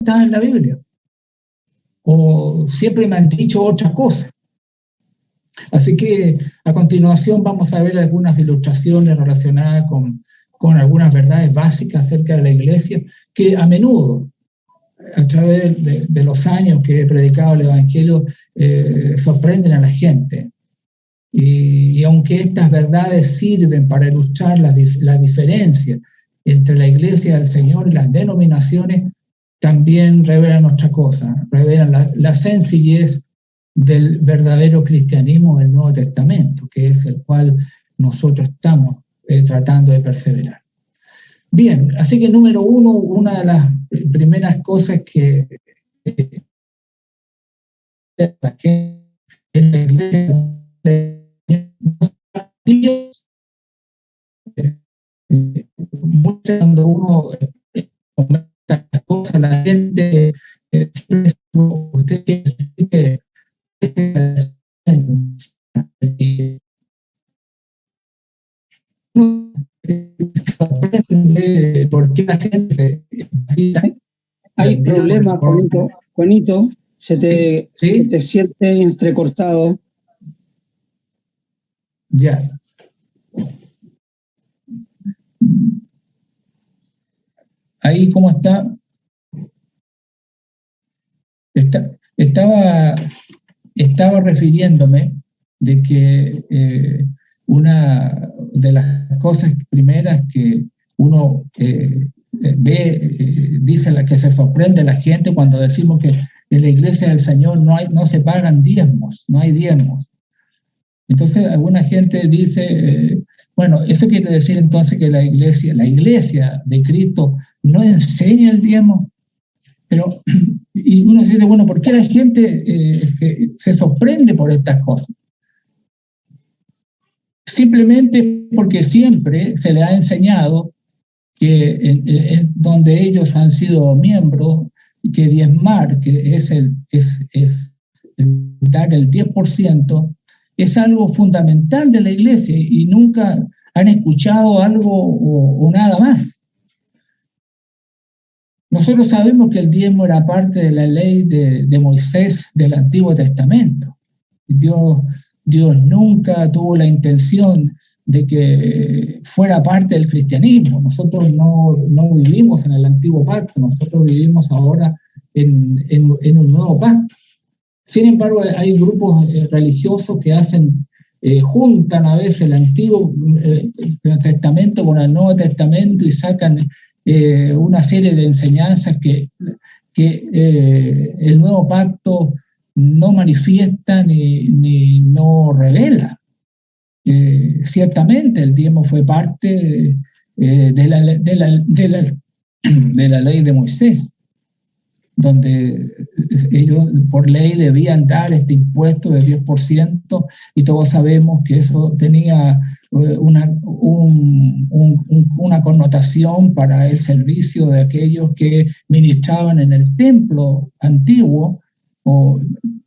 está en la Biblia, o siempre me han dicho otra cosa. Así que a continuación vamos a ver algunas ilustraciones relacionadas con algunas verdades básicas acerca de la Iglesia, que a menudo, a través de los años que he predicado el Evangelio, sorprenden a la gente. Y aunque estas verdades sirven para ilustrar la diferencia entre la Iglesia del Señor y las denominaciones, también revelan otra cosa, revelan la sencillez del verdadero cristianismo del Nuevo Testamento, que es el cual nosotros estamos tratando de perseverar. Bien, así que número uno, una de las primeras cosas que la Iglesia, cuando uno comenta las cosas, la gente usted que ¿por qué la gente hay problemas, Juanito? Se te siente entrecortado. Ya. Ahí, ¿cómo está? Estaba refiriéndome de que una de las cosas primeras que uno ve, dice la que se sorprende la gente cuando decimos que en la Iglesia del Señor no se pagan diezmos, no hay diezmos. Entonces alguna gente dice, bueno, eso quiere decir entonces que la iglesia de Cristo no enseña el diezmo. Pero, y uno dice, bueno, ¿por qué la gente se sorprende por estas cosas? Simplemente porque siempre se le ha enseñado que donde ellos han sido miembros, que diezmar, que es el dar el 10%, es algo fundamental de la iglesia y nunca han escuchado algo o nada más. Nosotros sabemos que el diezmo era parte de la ley de Moisés del Antiguo Testamento. Dios nunca tuvo la intención de que fuera parte del cristianismo. Nosotros no vivimos en el Antiguo Pacto, nosotros vivimos ahora en un nuevo pacto. Sin embargo, hay grupos religiosos que juntan a veces el Antiguo Testamento con el Nuevo Testamento y sacan una serie de enseñanzas que el Nuevo Pacto no manifiesta ni no revela. Ciertamente el diezmo fue parte de la ley de Moisés, donde ellos por ley debían dar este impuesto de 10%, y todos sabemos que eso tenía una connotación para el servicio de aquellos que ministraban en el templo antiguo,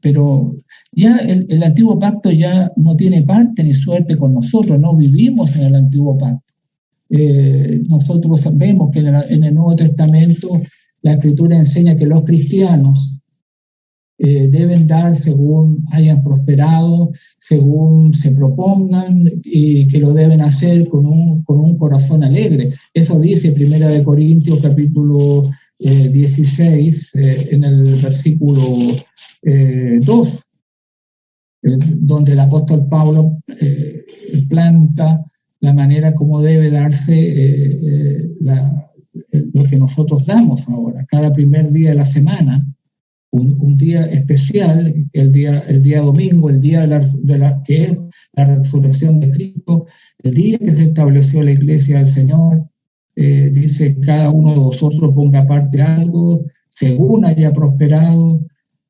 pero ya el antiguo pacto ya no tiene parte ni suerte con nosotros, no vivimos en el antiguo pacto. Nosotros sabemos que en el Nuevo Testamento la Escritura enseña que los cristianos deben dar según hayan prosperado, según se propongan, y que lo deben hacer con un corazón alegre. Eso dice 1 Corintios capítulo 16, en el versículo 2, donde el apóstol Pablo planta la manera como debe darse lo que nosotros damos ahora, cada primer día de la semana, un día especial, el día domingo, el día que es la resurrección de Cristo, el día que se estableció la iglesia del Señor. Dice, cada uno de vosotros ponga aparte algo, según haya prosperado,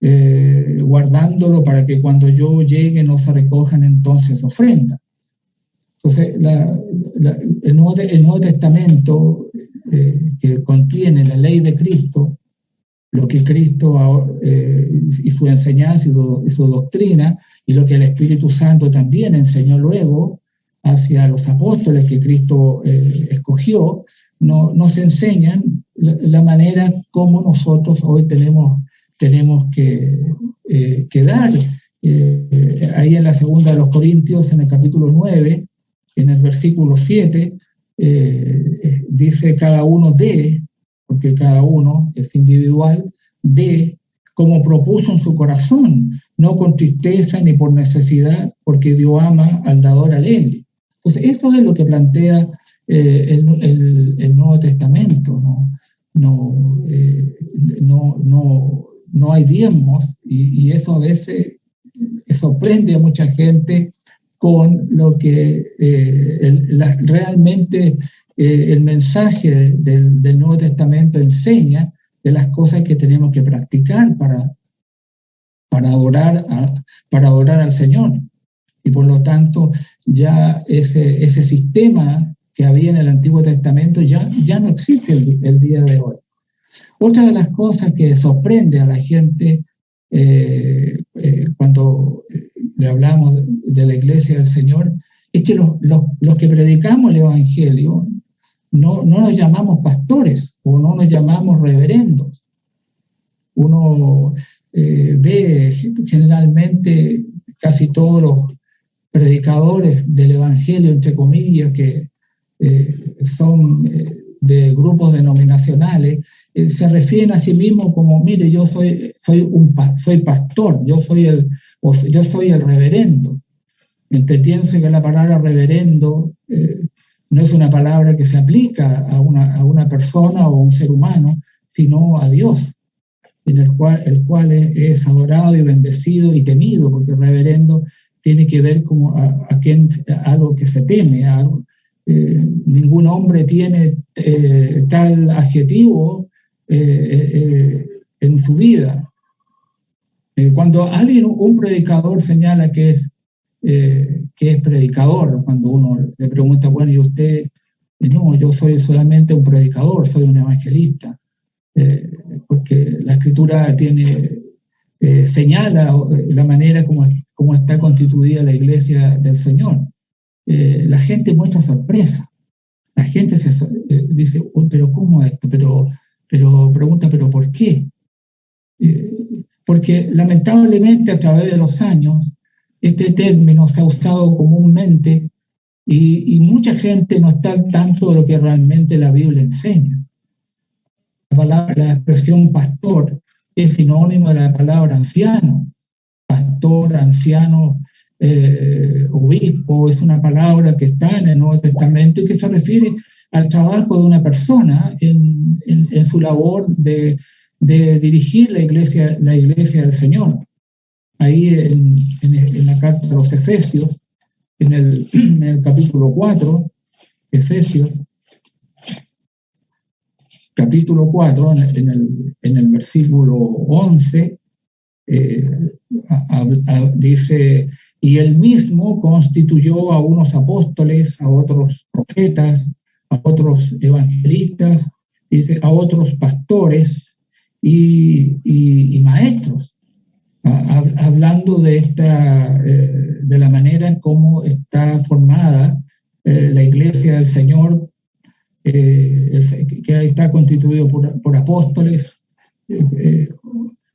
guardándolo para que cuando yo llegue no se recojan entonces ofrendas. Entonces, el Nuevo Testamento, que contiene la ley de Cristo, lo que Cristo y su enseñanza y su doctrina, y lo que el Espíritu Santo también enseñó luego hacia los apóstoles que Cristo escogió, nos enseñan la manera como nosotros hoy tenemos que dar. Ahí en la segunda de los Corintios, en el capítulo 9, en el versículo 7, dice cada uno dé, porque cada uno es individual, dé como propuso en su corazón, no con tristeza ni por necesidad, porque Dios ama al dador alegre. Entonces, eso es lo que plantea el Nuevo Testamento, no hay diezmos, y eso a veces sorprende a mucha gente con lo que realmente el mensaje del Nuevo Testamento enseña de las cosas que tenemos que practicar para adorar al Señor. Y por lo tanto, ya ese sistema que había en el Antiguo Testamento ya no existe el día de hoy. Otra de las cosas que sorprende a la gente cuando le hablamos de la Iglesia del Señor es que los que predicamos el Evangelio no nos llamamos pastores o no nos llamamos reverendos. Uno ve generalmente casi todos los predicadores del Evangelio, entre comillas, que son de grupos denominacionales, se refieren a sí mismos como, mire, yo soy pastor, yo soy el reverendo. Entiéndase que la palabra reverendo no es una palabra que se aplica a una persona o a un ser humano, sino a Dios, el cual es adorado y bendecido y temido, porque reverendo tiene que ver como algo que se teme, algo. Ningún hombre tiene tal adjetivo en su vida. Cuando un predicador señala que es predicador, cuando uno le pregunta, bueno, ¿y usted? No, yo soy solamente un predicador, soy un evangelista, porque la Escritura señala la manera como está constituida la Iglesia del Señor. La gente muestra sorpresa. La gente dice, pero ¿cómo esto? Pero pregunta, ¿pero por qué? Porque lamentablemente a través de los años este término se ha usado comúnmente y mucha gente no está al tanto de lo que realmente la Biblia enseña. La expresión pastor es sinónimo de la palabra anciano. Pastor, anciano, obispo, es una palabra que está en el Nuevo Testamento y que se refiere al trabajo de una persona en su labor de dirigir la iglesia del Señor. Ahí en la carta de los Efesios, en el capítulo 4, Efesios, capítulo 4, en el versículo 11, dice, y él mismo constituyó a unos apóstoles, a otros profetas, a otros evangelistas, dice, a otros pastores y maestros, hablando de la manera en cómo está formada la iglesia del Señor, que está constituido por apóstoles,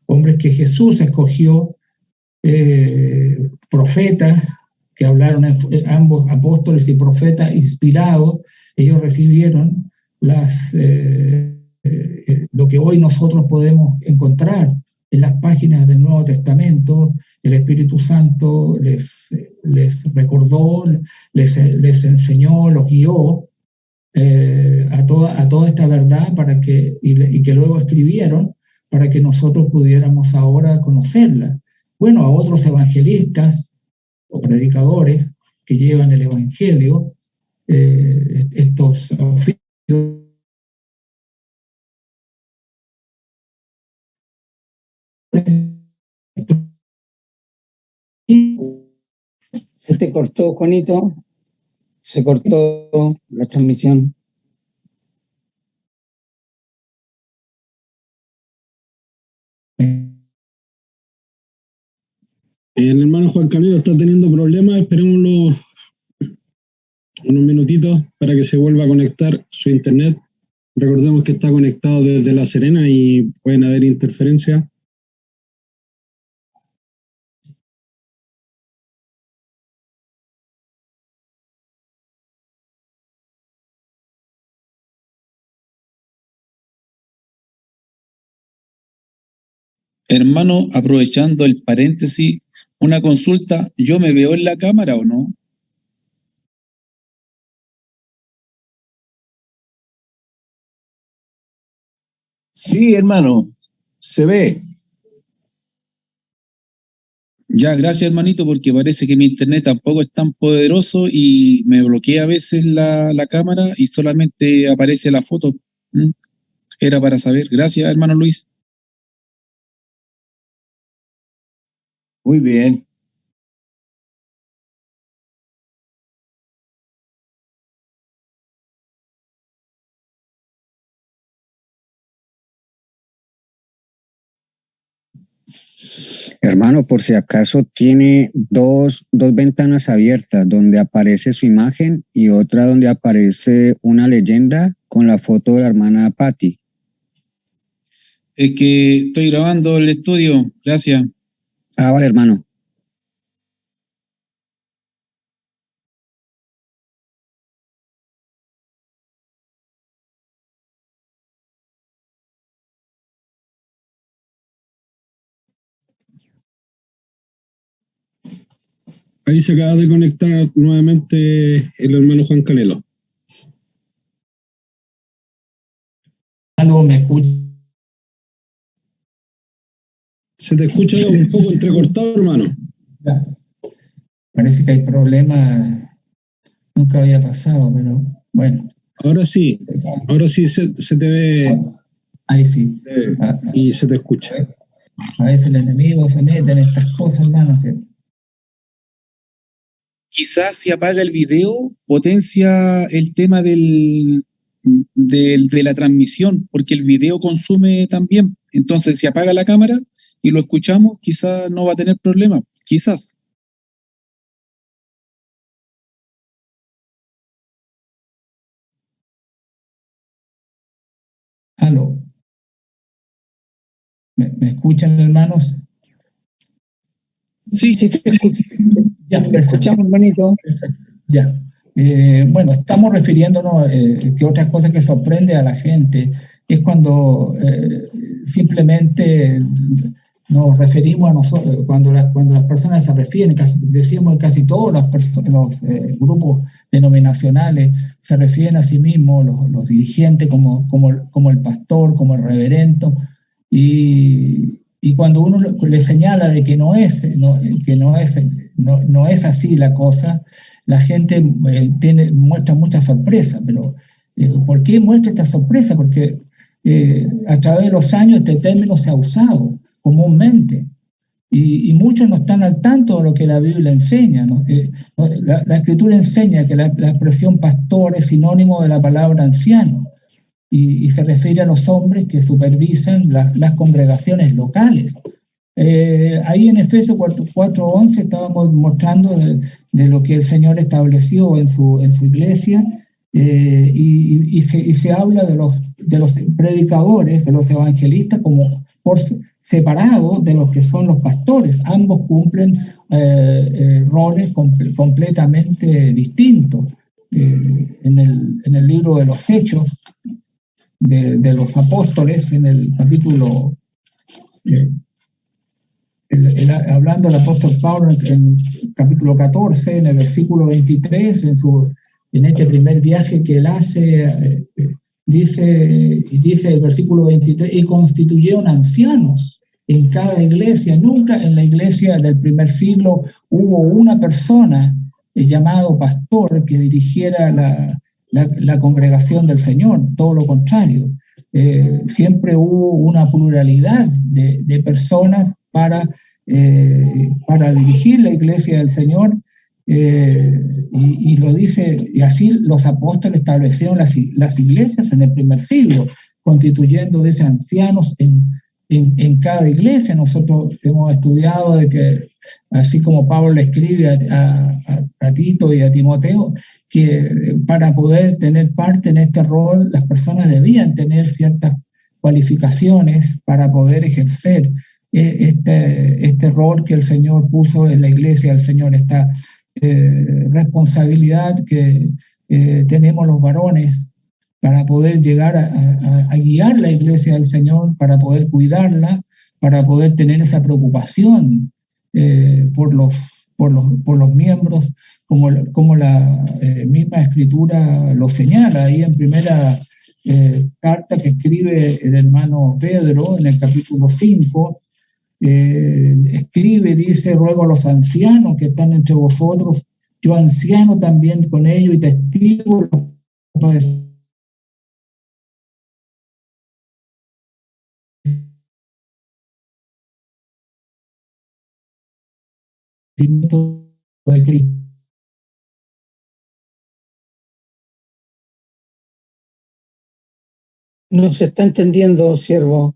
hombres que Jesús escogió, profetas que hablaron, ambos apóstoles y profetas inspirados, ellos recibieron lo que hoy nosotros podemos encontrar en las páginas del Nuevo Testamento. El Espíritu Santo les recordó, les enseñó, los guió a toda esta verdad y que luego escribieron para que nosotros pudiéramos ahora conocerla. Bueno, a otros evangelistas o predicadores que llevan el Evangelio, estos oficios. Se te cortó, Juanito. Se cortó la transmisión. El hermano Juan Camilo está teniendo problemas, esperémoslo unos minutitos para que se vuelva a conectar su internet. Recordemos que está conectado desde La Serena y pueden haber interferencias. Hermano, aprovechando el paréntesis, una consulta, ¿yo me veo en la cámara o no? Sí, hermano, se ve. Ya, gracias hermanito, porque parece que mi internet tampoco es tan poderoso y me bloquea a veces la cámara y solamente aparece la foto. ¿Mm? Era para saber. Gracias, hermano Luis. Muy bien. Hermano, por si acaso tiene dos ventanas abiertas donde aparece su imagen y otra donde aparece una leyenda con la foto de la hermana Patty. Es que estoy grabando el estudio. Gracias. Ah, vale, hermano. Ahí se acaba de conectar nuevamente el hermano Juan Canelo. Algo me escucha. Se te escucha un poco entrecortado, hermano. Ya. Parece que hay problemas. Nunca había pasado, pero bueno. Ahora sí se te ve Ahí sí. y se te escucha. A veces el enemigo se mete en estas cosas, hermano. Quizás si apaga el video, potencia el tema de la transmisión, porque el video consume también. Entonces, si apaga la cámara y lo escuchamos, quizás no va a tener problema. Quizás. Aló. ¿Me escuchan, hermanos? Sí, te escuchamos. Ya, te escuchamos, hermanito. Perfecto. Ya. Bueno, estamos refiriéndonos que otra cosa que sorprende a la gente es cuando simplemente nos referimos a nosotros, cuando las personas se refieren, decimos casi todos los grupos denominacionales se refieren a sí mismos, los dirigentes, como el pastor, como el reverendo, y cuando uno le señala de que no es así la cosa, la gente muestra mucha sorpresa. Pero ¿por qué muestra esta sorpresa? Porque a través de los años este término se ha usado comúnmente y muchos no están al tanto de lo que la Biblia enseña, ¿no? La Escritura enseña que la expresión pastor es sinónimo de la palabra anciano y se refiere a los hombres que supervisan las congregaciones locales. Ahí en Efesios 4:11 estábamos mostrando de lo que el Señor estableció en su iglesia, y se habla de los predicadores, de los evangelistas, como por separado de los que son los pastores. Ambos cumplen roles completamente distintos. En el libro de los Hechos de los Apóstoles, en el capítulo hablando del apóstol Pablo en capítulo 14, en el versículo 23, en este primer viaje que él hace, dice el versículo 23, y constituyeron ancianos en cada iglesia. Nunca en la iglesia del primer siglo hubo una persona llamado pastor que dirigiera la congregación del Señor, todo lo contrario. Siempre hubo una pluralidad de personas para dirigir la iglesia del Señor, y lo dice, y así los apóstoles establecieron las iglesias en el primer siglo, constituyendo, dice, ancianos en cada iglesia. Nosotros hemos estudiado de que, así como Pablo le escribe a Tito y a Timoteo, que para poder tener parte en este rol, las personas debían tener ciertas cualificaciones para poder ejercer este rol que el Señor puso en la iglesia del Señor, esta responsabilidad que tenemos los varones para poder llegar a guiar la iglesia del Señor, para poder cuidarla, para poder tener esa preocupación por los miembros, como la misma Escritura lo señala ahí en primera carta que escribe el hermano Pedro en el capítulo 5. Escribe, dice: ruego a los ancianos que están entre vosotros, yo anciano también con ellos y testigo de Cristo. No se está entendiendo, siervo.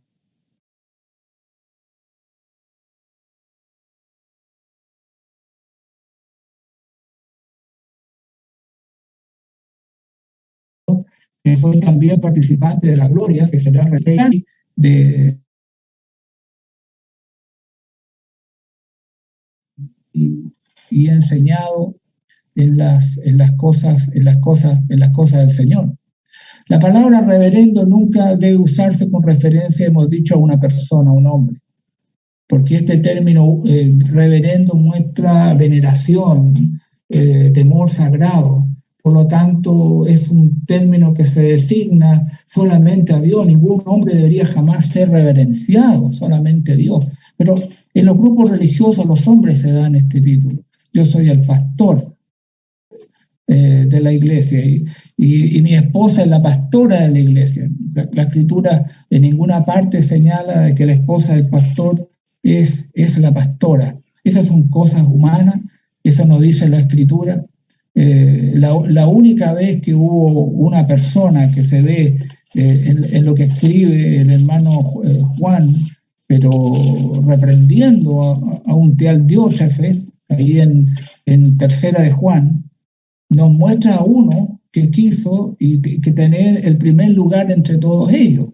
Soy también participante de la gloria, que será de y enseñado en las cosas del Señor. La palabra reverendo nunca debe usarse con referencia, hemos dicho, a una persona, a un hombre, porque este término reverendo muestra veneración, temor sagrado. Por lo tanto, es un término que se designa solamente a Dios. Ningún hombre debería jamás ser reverenciado, solamente Dios. Pero en los grupos religiosos los hombres se dan este título. Yo soy el pastor de la iglesia y mi esposa es la pastora de la iglesia. La Escritura en ninguna parte señala de que la esposa del pastor es la pastora. Esas son cosas humanas, eso no dice la Escritura. La única vez que hubo una persona que se ve en lo que escribe el hermano Juan, pero reprendiendo a un tal Diótrefes, ahí en tercera de Juan, nos muestra a uno que quiso que tener el primer lugar entre todos ellos.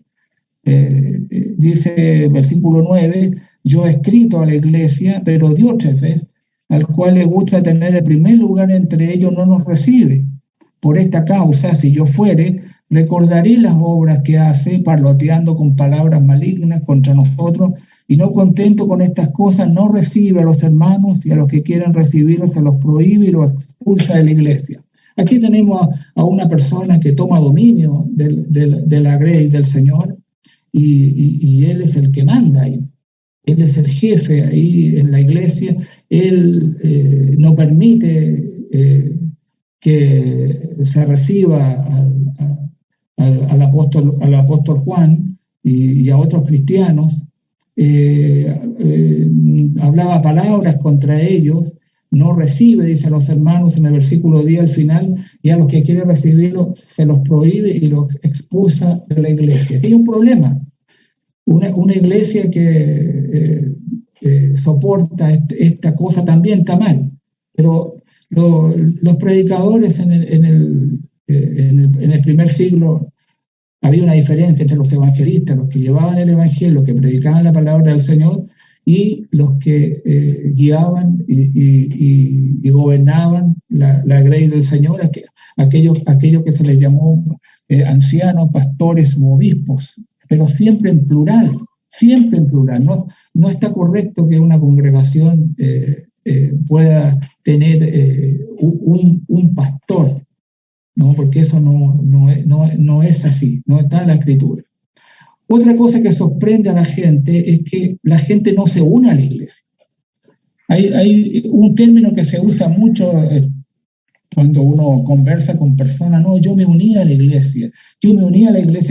Dice el versículo 9, yo he escrito a la iglesia, pero Diótrefes, al cual le gusta tener el primer lugar entre ellos, no nos recibe. Por esta causa, si yo fuere, recordaré las obras que hace, parloteando con palabras malignas contra nosotros, y no contento con estas cosas, no recibe a los hermanos, y a los que quieren recibirlos se los prohíbe y los expulsa de la iglesia. Aquí tenemos a una persona que toma dominio de la grey del Señor, y él es el que manda ahí. Él es el jefe ahí en la iglesia. Él no permite que se reciba al apóstol Juan y a otros cristianos. Hablaba palabras contra ellos, no recibe, dice a los hermanos en el versículo 10 al final, y a los que quieren recibirlo se los prohíbe y los expulsa de la iglesia. Hay un problema. Una iglesia que soporta esta cosa también está mal, pero los predicadores en el primer siglo había una diferencia entre los evangelistas, los que llevaban el evangelio, los que predicaban la palabra del Señor, y los que guiaban y gobernaban la grey del Señor, aquellos que se les llamó ancianos, pastores u obispos, pero siempre en plural. No está correcto que una congregación pueda tener un pastor, ¿no? Porque eso no es así, no está en la Escritura. Otra cosa que sorprende a la gente es que la gente no se une a la iglesia. Hay un término que se usa mucho cuando uno conversa con personas: no, yo me uní a la iglesia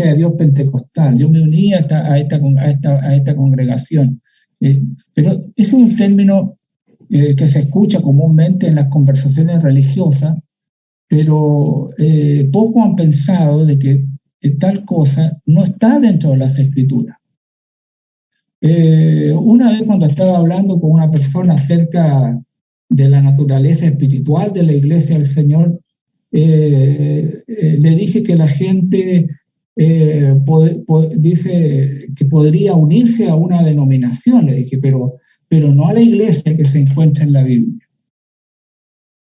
de Dios Pentecostal, yo me uní a esta congregación. Pero ese es un término que se escucha comúnmente en las conversaciones religiosas, pero poco han pensado de que tal cosa no está dentro de las Escrituras. Una vez cuando estaba hablando con una persona acerca de la naturaleza espiritual de la Iglesia del Señor, le dije que la gente dice que podría unirse a una denominación, le dije, pero no a la iglesia que se encuentra en la Biblia.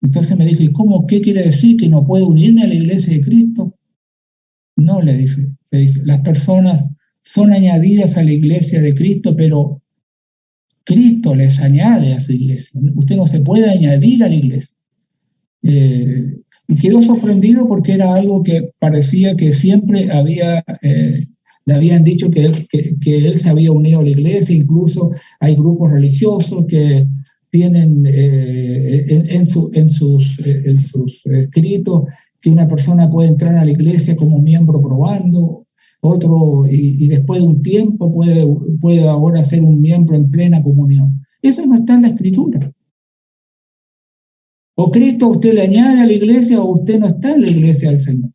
Entonces me dijo, ¿y cómo? ¿Qué quiere decir? ¿Que no puedo unirme a la iglesia de Cristo? No, le dije, las personas son añadidas a la iglesia de Cristo, pero Cristo les añade a su iglesia. Usted no se puede añadir a la iglesia. Y quedó sorprendido porque era algo que parecía que siempre le habían dicho que él se había unido a la iglesia. Incluso hay grupos religiosos que tienen en sus escritos que una persona puede entrar a la iglesia como miembro probando, otro y después de un tiempo puede ahora ser un miembro en plena comunión. Eso no está en la Escritura. O Cristo usted le añade a la iglesia o usted no está en la iglesia del Señor.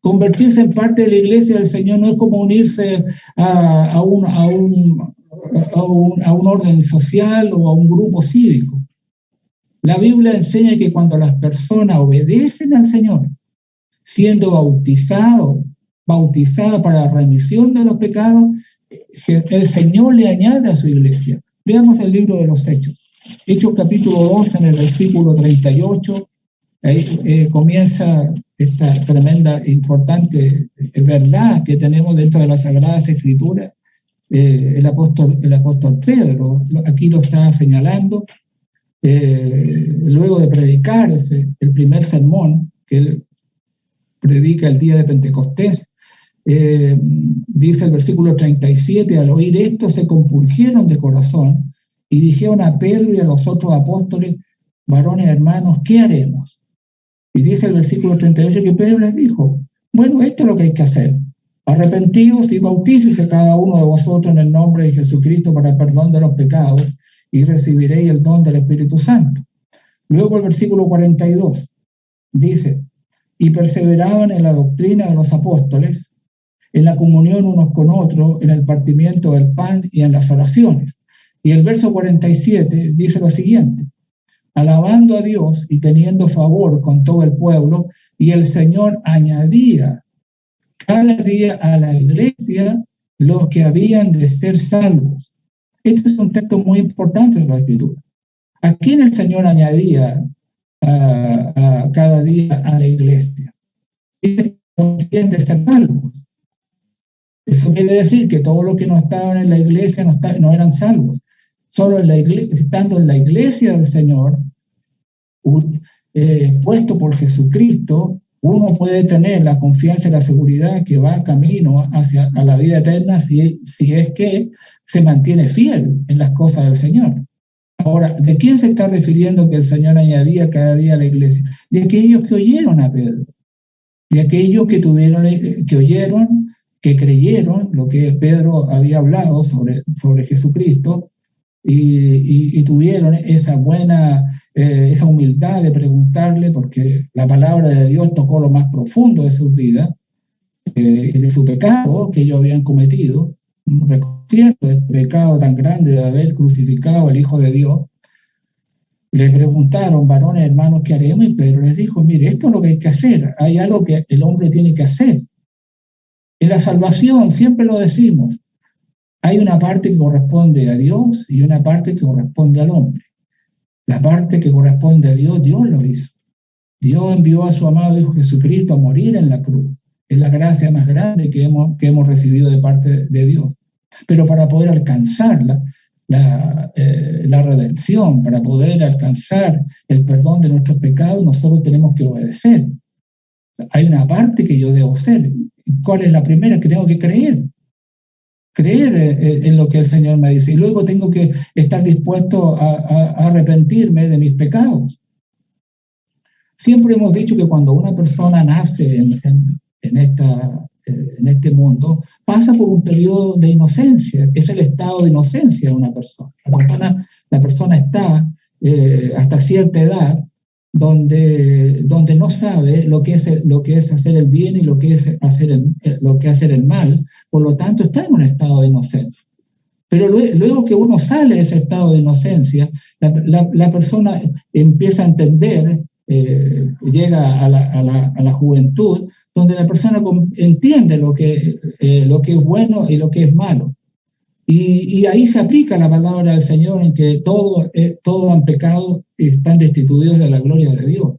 Convertirse en parte de la iglesia del Señor no es como unirse a un orden social o a un grupo cívico. La Biblia enseña que cuando las personas obedecen al Señor, siendo bautizadas para la remisión de los pecados, el Señor le añade a su iglesia. Veamos el libro de los Hechos. Hechos capítulo 2, en el versículo 38, ahí comienza esta tremenda, importante verdad que tenemos dentro de las Sagradas Escrituras. El apóstol Pedro aquí lo está señalando. Luego de predicar el primer sermón que él predica el día de Pentecostés, dice el versículo 37, al oír esto se compungieron de corazón y dijeron a Pedro y a los otros apóstoles, varones hermanos, ¿qué haremos? Y dice el versículo 38 que Pedro les dijo, bueno, esto es lo que hay que hacer. Arrepentidos y bautícese cada uno de vosotros en el nombre de Jesucristo para el perdón de los pecados y recibiréis el don del Espíritu Santo. Luego el versículo 42 dice, y perseveraban en la doctrina de los apóstoles, en la comunión unos con otros, en el partimiento del pan y en las oraciones. Y el verso 47 dice lo siguiente, alabando a Dios y teniendo favor con todo el pueblo, y el Señor añadía cada día a la iglesia los que habían de ser salvos. Este es un texto muy importante de la Escritura. ¿A quién el Señor añadía cada día a la iglesia? Y los que habían de ser salvos. Eso quiere decir que todos los que no estaban en la iglesia no eran salvos. Solo estando en la iglesia del Señor, puesto por Jesucristo, uno puede tener la confianza y la seguridad que va camino hacia la vida eterna si es que se mantiene fiel en las cosas del Señor. Ahora, ¿de quién se está refiriendo que el Señor añadía cada día a la iglesia? De aquellos que oyeron a Pedro, de aquellos que oyeron, que creyeron lo que Pedro había hablado sobre Jesucristo y tuvieron esa humildad de preguntarle, porque la palabra de Dios tocó lo más profundo de sus vidas, de su pecado que ellos habían cometido, reconociendo el pecado tan grande de haber crucificado al Hijo de Dios. Le preguntaron, varones hermanos, ¿qué haremos? Y Pedro les dijo, mire, esto es lo que hay que hacer, hay algo que el hombre tiene que hacer. En la salvación, siempre lo decimos, hay una parte que corresponde a Dios y una parte que corresponde al hombre. La parte que corresponde a Dios, Dios lo hizo. Dios envió a su amado Hijo Jesucristo a morir en la cruz. Es la gracia más grande que hemos recibido de parte de Dios. Pero para poder alcanzar la redención, para poder alcanzar el perdón de nuestros pecados, nosotros tenemos que obedecer. Hay una parte que yo debo hacer. ¿Cuál es la primera? Que tengo que creer. Creer en lo que el Señor me dice. Y luego tengo que estar dispuesto a arrepentirme de mis pecados. Siempre hemos dicho que cuando una persona nace en este mundo, pasa por un periodo de inocencia. Es el estado de inocencia de una persona. La persona está hasta cierta edad donde no sabe lo que es hacer el bien y lo que es hacer el mal, por lo tanto está en un estado de inocencia. Pero luego que uno sale de ese estado de inocencia, la persona empieza a entender, llega a la juventud, donde la persona entiende lo que es bueno y lo que es malo. Y ahí se aplica la palabra del Señor en que todos han pecado y están destituidos de la gloria de Dios,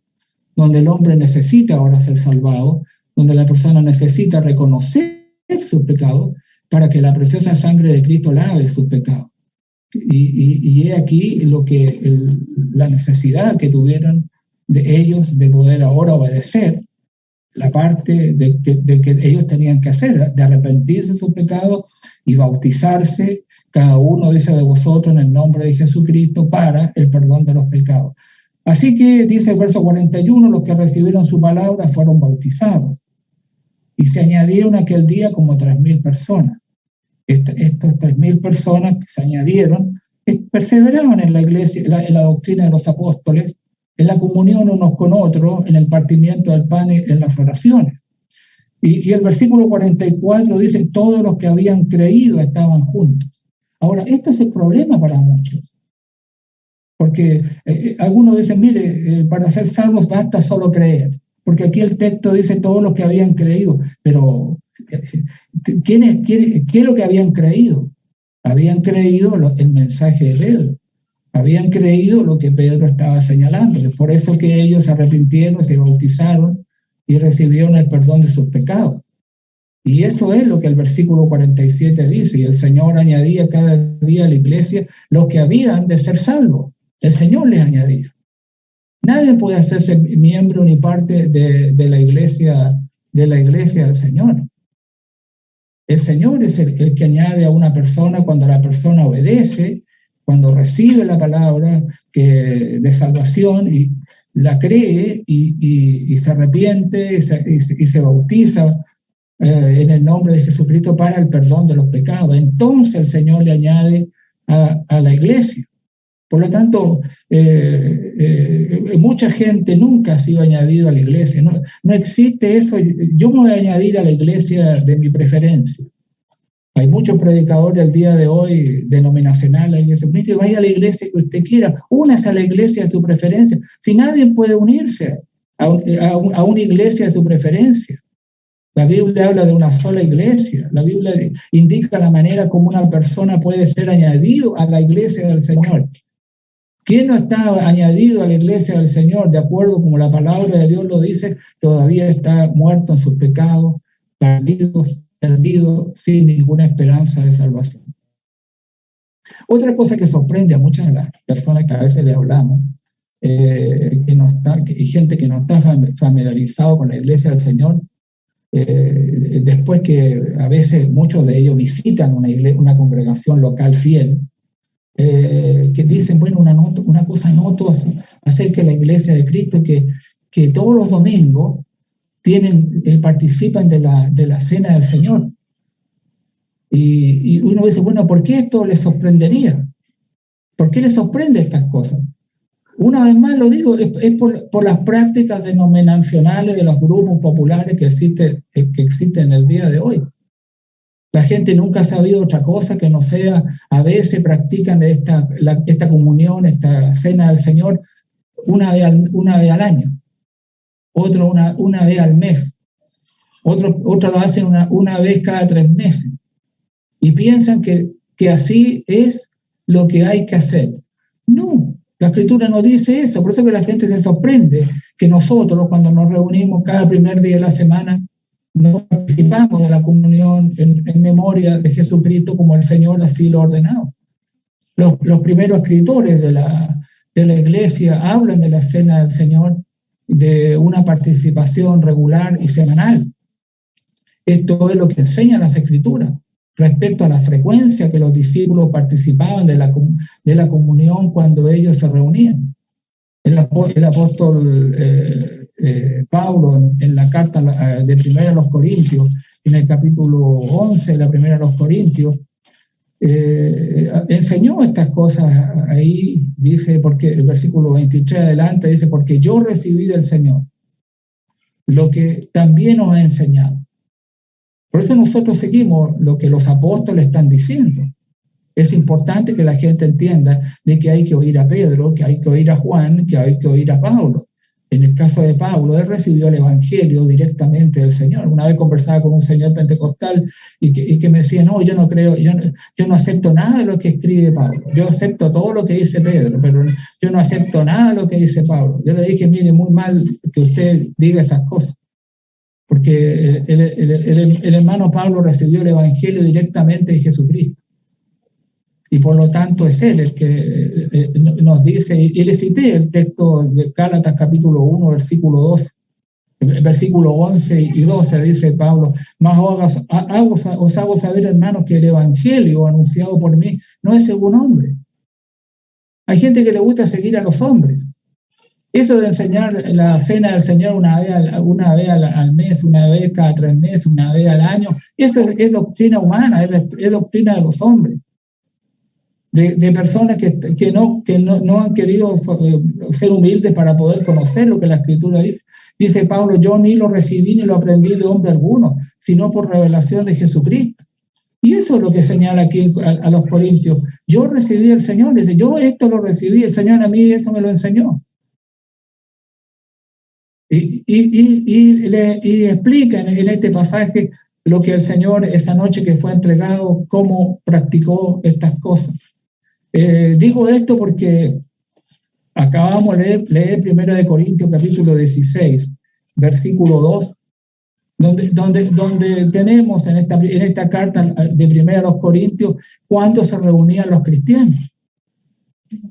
donde el hombre necesita ahora ser salvado, donde la persona necesita reconocer sus pecados para que la preciosa sangre de Cristo lave sus pecados. Y he aquí la necesidad que tuvieron de ellos de poder ahora obedecer la parte de que ellos tenían que hacer, de arrepentirse de sus pecados y bautizarse, cada uno dice de vosotros en el nombre de Jesucristo para el perdón de los pecados. Así que dice el verso 41, los que recibieron su palabra fueron bautizados y se añadieron aquel día como 3.000 personas. Estos 3.000 personas que se añadieron perseveraban en la iglesia, en la doctrina de los apóstoles, en la comunión unos con otros, en el partimiento del pan y en las oraciones. Y el versículo 44 dice, todos los que habían creído estaban juntos. Ahora, este es el problema para muchos. Porque algunos dicen, mire, para ser salvos basta solo creer. Porque aquí el texto dice todos los que habían creído. Pero, ¿qué es lo que habían creído? Habían creído el mensaje de Pedro. Habían creído lo que Pedro estaba señalando. Por eso que ellos se arrepintieron, se bautizaron y recibieron el perdón de sus pecados. Y eso es lo que el versículo 47 dice. Y el Señor añadía cada día a la iglesia los que habían de ser salvos. El Señor les añadía. Nadie puede hacerse miembro ni parte de la iglesia del Señor. El Señor es el que añade a una persona cuando la persona obedece, cuando recibe la palabra de salvación y la cree y se arrepiente y se bautiza en el nombre de Jesucristo para el perdón de los pecados. Entonces el Señor le añade a la iglesia. Por lo tanto, mucha gente nunca ha sido añadido a la iglesia. No existe eso. Yo me voy a añadir a la iglesia de mi preferencia. Hay muchos predicadores al día de hoy denominacionales y dicen, mire, vaya a la iglesia que usted quiera, únase a la iglesia de su preferencia. Si nadie puede unirse a una iglesia de su preferencia. La Biblia habla de una sola iglesia. La Biblia indica la manera como una persona puede ser añadido a la iglesia del Señor. ¿Quién no está añadido a la iglesia del Señor? De acuerdo como la palabra de Dios lo dice, todavía está muerto en sus pecados, perdido, sin ninguna esperanza de salvación. Otra cosa que sorprende a muchas de las personas que a veces le hablamos, y gente que no está familiarizado con la iglesia del Señor, después que a veces muchos de ellos visitan una congregación local fiel, que dicen, bueno, una cosa noto acerca de la iglesia de Cristo, que todos los domingos participan de la cena del Señor. Y uno dice, bueno, ¿por qué esto les sorprendería? ¿Por qué les sorprende estas cosas? Una vez más lo digo, es por las prácticas denominacionales de los grupos populares que existen en el día de hoy. La gente nunca ha sabido otra cosa que no sea, a veces practican esta comunión, esta cena del Señor una vez al año, otro una vez al mes, otro lo hacen una vez cada 3 meses y piensan que así es lo que hay que hacer. No, la Escritura no dice eso, por eso que la gente se sorprende que nosotros cuando nos reunimos cada primer día de la semana no participamos de la comunión en memoria de Jesucristo como el Señor así lo ha ordenado. Los primeros escritores de la iglesia hablan de la cena del Señor, de una participación regular y semanal. Esto es lo que enseñan las Escrituras respecto a la frecuencia que los discípulos participaban de la comunión cuando ellos se reunían. El apóstol Pablo, en la carta de Primera a los Corintios, en el capítulo 11 de la Primera a los Corintios, enseñó estas cosas ahí, dice, porque el versículo 23 adelante dice, porque yo recibí del Señor lo que también os he enseñado. Por eso nosotros seguimos lo que los apóstoles están diciendo. Es importante que la gente entienda de que hay que oír a Pedro, que hay que oír a Juan, que hay que oír a Pablo. En el caso de Pablo, él recibió el evangelio directamente del Señor. Una vez conversaba con un señor pentecostal y que me decía, no, yo no creo, yo no acepto nada de lo que escribe Pablo. Yo acepto todo lo que dice Pedro, pero yo no acepto nada de lo que dice Pablo. Yo le dije, mire, muy mal que usted diga esas cosas, porque el hermano Pablo recibió el evangelio directamente de Jesucristo. Y por lo tanto es él el que nos dice, y le cité el texto de Gálatas capítulo 1, versículo 12, versículo 11 y 12, dice Pablo, más os hago saber, hermanos, que el evangelio anunciado por mí no es según hombre. Hay gente que le gusta seguir a los hombres. Eso de enseñar la cena del Señor una vez al mes, una vez cada 3 meses, una vez al año, eso es doctrina humana, es doctrina de los hombres. De personas que no han querido ser humildes para poder conocer lo que la Escritura dice. Dice Pablo, yo ni lo recibí ni lo aprendí de hombre alguno, sino por revelación de Jesucristo. Y eso es lo que señala aquí a los corintios. Yo recibí del Señor, dice, yo esto lo recibí, el Señor a mí eso me lo enseñó. Y explica en este pasaje lo que el Señor esa noche que fue entregado, cómo practicó estas cosas. Digo esto porque acabamos de leer 1 Corintios capítulo 16, versículo 2, donde tenemos en esta carta de 1 Corintios cuándo se reunían los cristianos.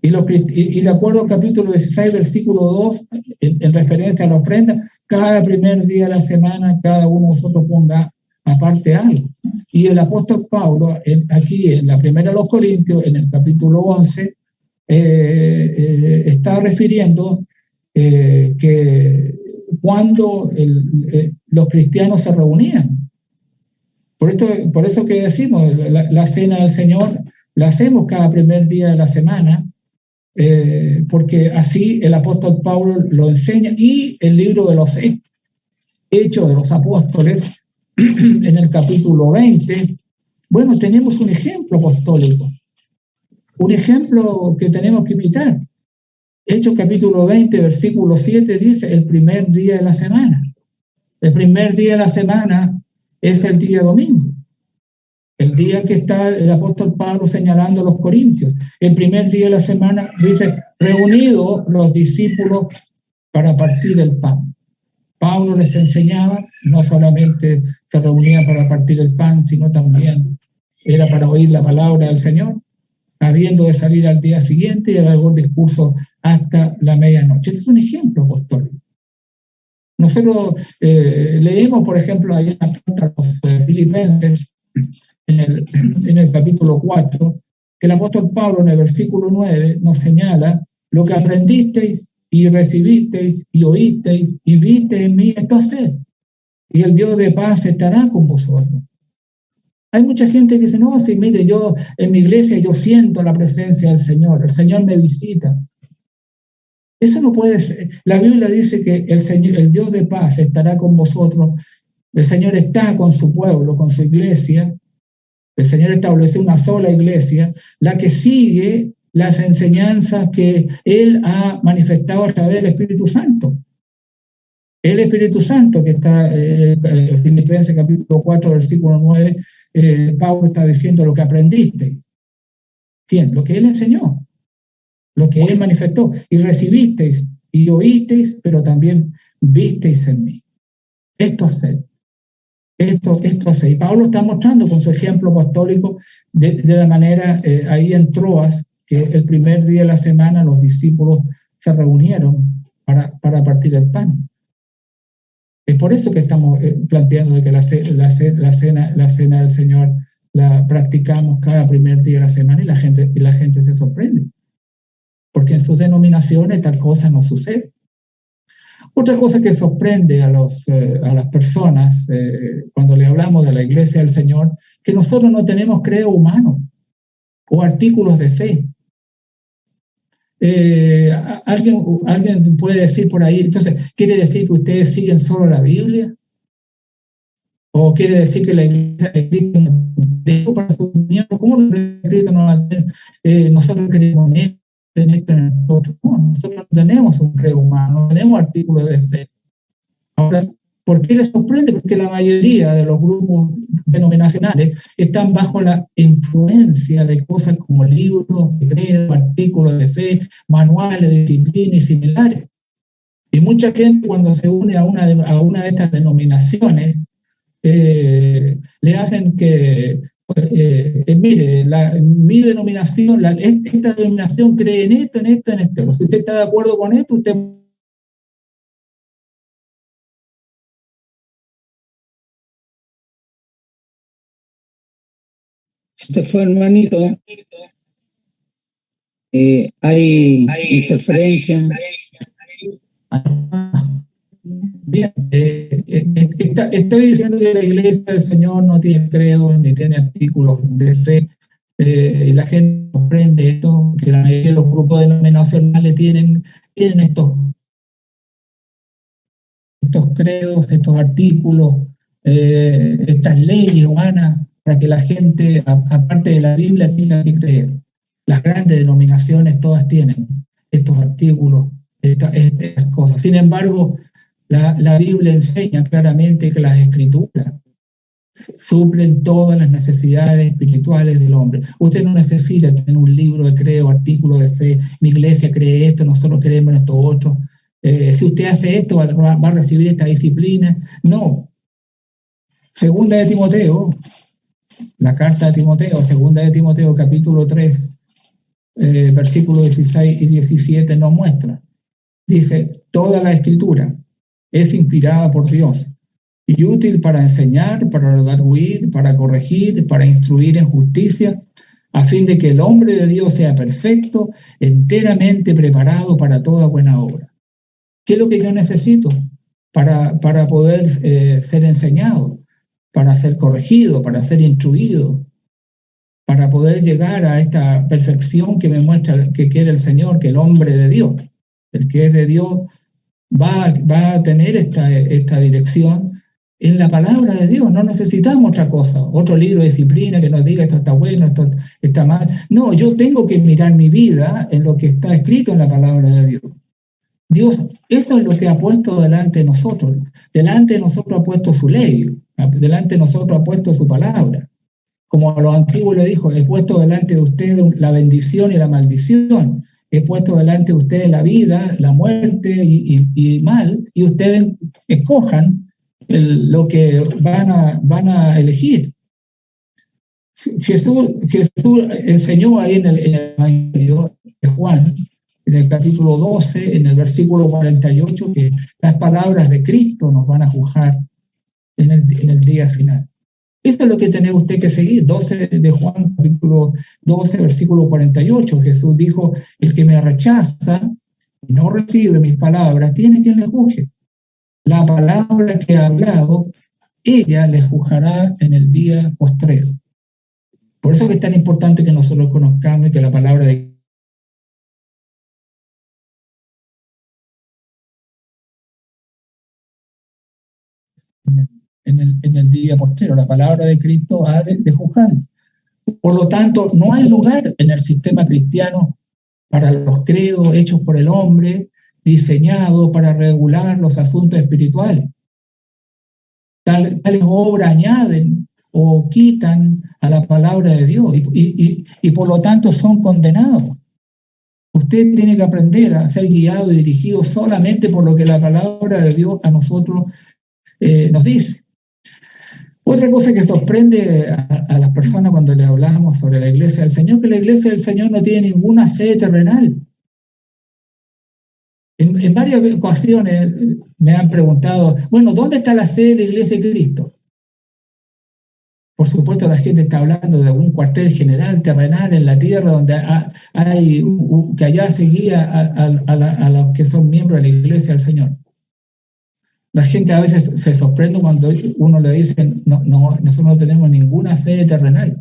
Y de acuerdo al capítulo 16, versículo 2, en referencia a la ofrenda, cada primer día de la semana cada uno de nosotros ponga aparte algo. Y el apóstol Pablo, aquí en la primera de los Corintios, en el capítulo 11, está refiriendo que cuando los cristianos se reunían. Por eso que decimos, la cena del Señor la hacemos cada primer día de la semana, porque así el apóstol Pablo lo enseña, y el libro de los Hechos de los Apóstoles, en el capítulo 20, bueno, tenemos un ejemplo apostólico, un ejemplo que tenemos que imitar. Hechos capítulo 20, versículo 7 dice, el primer día de la semana. El primer día de la semana es el día domingo, el día que está el apóstol Pablo señalando a los corintios. El primer día de la semana dice, reunidos los discípulos para partir el pan. Pablo les enseñaba, no solamente se reunían para partir el pan, sino también era para oír la palabra del Señor, habiendo de salir al día siguiente y haber un discurso hasta la medianoche. Ese es un ejemplo apostólico. Nosotros leemos, por ejemplo, ahí en la carta a los Filipenses, en el capítulo 4, que el apóstol Pablo en el versículo 9 nos señala lo que aprendisteis y recibisteis y oísteis y visteis en mí, esto haced, y el Dios de paz estará con vosotros. Hay mucha gente que dice, no, sí, mire, yo en mi iglesia yo siento la presencia del Señor, el Señor me visita. Eso no puede ser. La Biblia dice que el Dios de paz estará con vosotros, el Señor está con su pueblo, con su iglesia, el Señor estableció una sola iglesia, la que sigue las enseñanzas que Él ha manifestado a través del Espíritu Santo. El Espíritu Santo que está en Filipenses capítulo 4, versículo 9, Pablo está diciendo lo que aprendisteis. ¿Quién? Lo que Él enseñó, lo que Él manifestó. Y recibisteis y oísteis, pero también visteis en mí. Esto haced. Esto haced. Y Pablo está mostrando con su ejemplo apostólico de la manera, ahí en Troas, que el primer día de la semana los discípulos se reunieron para partir el pan. Es por eso que estamos planteando de que la cena del Señor la practicamos cada primer día de la semana, y la gente se sorprende, porque en sus denominaciones tal cosa no sucede. Otra cosa que sorprende a las personas cuando le hablamos de la iglesia del Señor, que nosotros no tenemos credo humano. o artículos de fe. ¿Alguien puede decir por ahí, entonces, quiere decir que ustedes siguen solo la Biblia? ¿O quiere decir que la Iglesia de Cristo no dejó para sus miembros? ¿Cómo la Iglesia de Cristo no va a tener? Nosotros queremos tener nosotros. No, nosotros no tenemos un credo humano, no tenemos artículos de fe. Ahora, ¿por qué les sorprende? Porque la mayoría de los grupos denominacionales están bajo la influencia de cosas como libros, de credo, artículos de fe, manuales de disciplina y similares. Y mucha gente cuando se une a una de estas denominaciones, le hacen que, mire, mi denominación, esta denominación cree en esto, en esto, en esto. Si usted está de acuerdo con esto, usted... Se fue, hermanito. Hay interferencia. Bien, estoy diciendo que la Iglesia del Señor no tiene credo ni tiene artículos de fe. Y la gente comprende esto, que la mayoría de los grupos denominacionales tienen estos credos, estos artículos, estas leyes humanas, para que la gente, aparte de la Biblia, tenga que creer. Las grandes denominaciones todas tienen estos artículos, estas cosas. Sin embargo, la Biblia enseña claramente que las Escrituras suplen todas las necesidades espirituales del hombre. Usted no necesita tener un libro de credo, artículo de fe, mi iglesia cree esto, nosotros creemos en esto otro. Si usted hace esto, va a recibir esta disciplina. No. Segunda de Timoteo, la carta de Timoteo, segunda de Timoteo, capítulo 3, versículos 16 y 17 nos muestra. Dice, toda la Escritura es inspirada por Dios y útil para enseñar, para redarguir, para corregir, para instruir en justicia, a fin de que el hombre de Dios sea perfecto, enteramente preparado para toda buena obra. ¿Qué es lo que yo necesito para poder ser enseñado, para ser corregido, para ser instruido, para poder llegar a esta perfección que me muestra que quiere el Señor, que el hombre de Dios, el que es de Dios, va a tener esta dirección en la palabra de Dios? No necesitamos otra cosa, otro libro de disciplina que nos diga esto está bueno, esto está mal. No, yo tengo que mirar mi vida en lo que está escrito en la palabra de Dios. Dios, eso es lo que ha puesto delante de nosotros. Delante de nosotros ha puesto su ley, delante de nosotros ha puesto su palabra. Como a los antiguos le dijo, he puesto delante de ustedes la bendición y la maldición. He puesto delante de ustedes la vida, la muerte y mal, y ustedes escojan lo que van a elegir. Jesús enseñó ahí en el Evangelio de Juan, en el capítulo 12, en el versículo 48, que las palabras de Cristo nos van a juzgar en el día final. Eso es lo que tiene usted que seguir. 12 de Juan, capítulo 12, versículo 48. Jesús dijo, el que me rechaza y no recibe mis palabras, tiene quien le juzgue. La palabra que ha hablado, ella le juzgará en el día postrero. Por eso que es tan importante que nosotros conozcamos que la palabra de en el día postrero, la palabra de Cristo ha de juzgar. Por lo tanto, no hay lugar en el sistema cristiano para los credos hechos por el hombre, diseñados para regular los asuntos espirituales. Tales obras añaden o quitan a la palabra de Dios y por lo tanto son condenados. Usted tiene que aprender a ser guiado y dirigido solamente por lo que la palabra de Dios a nosotros nos dice. Otra cosa que sorprende a las personas cuando le hablamos sobre la Iglesia del Señor, que la Iglesia del Señor no tiene ninguna sede terrenal. En varias ocasiones me han preguntado, bueno, ¿dónde está la sede de la Iglesia de Cristo? Por supuesto, la gente está hablando de un cuartel general terrenal en la tierra donde hay que allá se guía a los que son miembros de la Iglesia del Señor. La gente a veces se sorprende cuando uno le dice, no, nosotros no tenemos ninguna sede terrenal.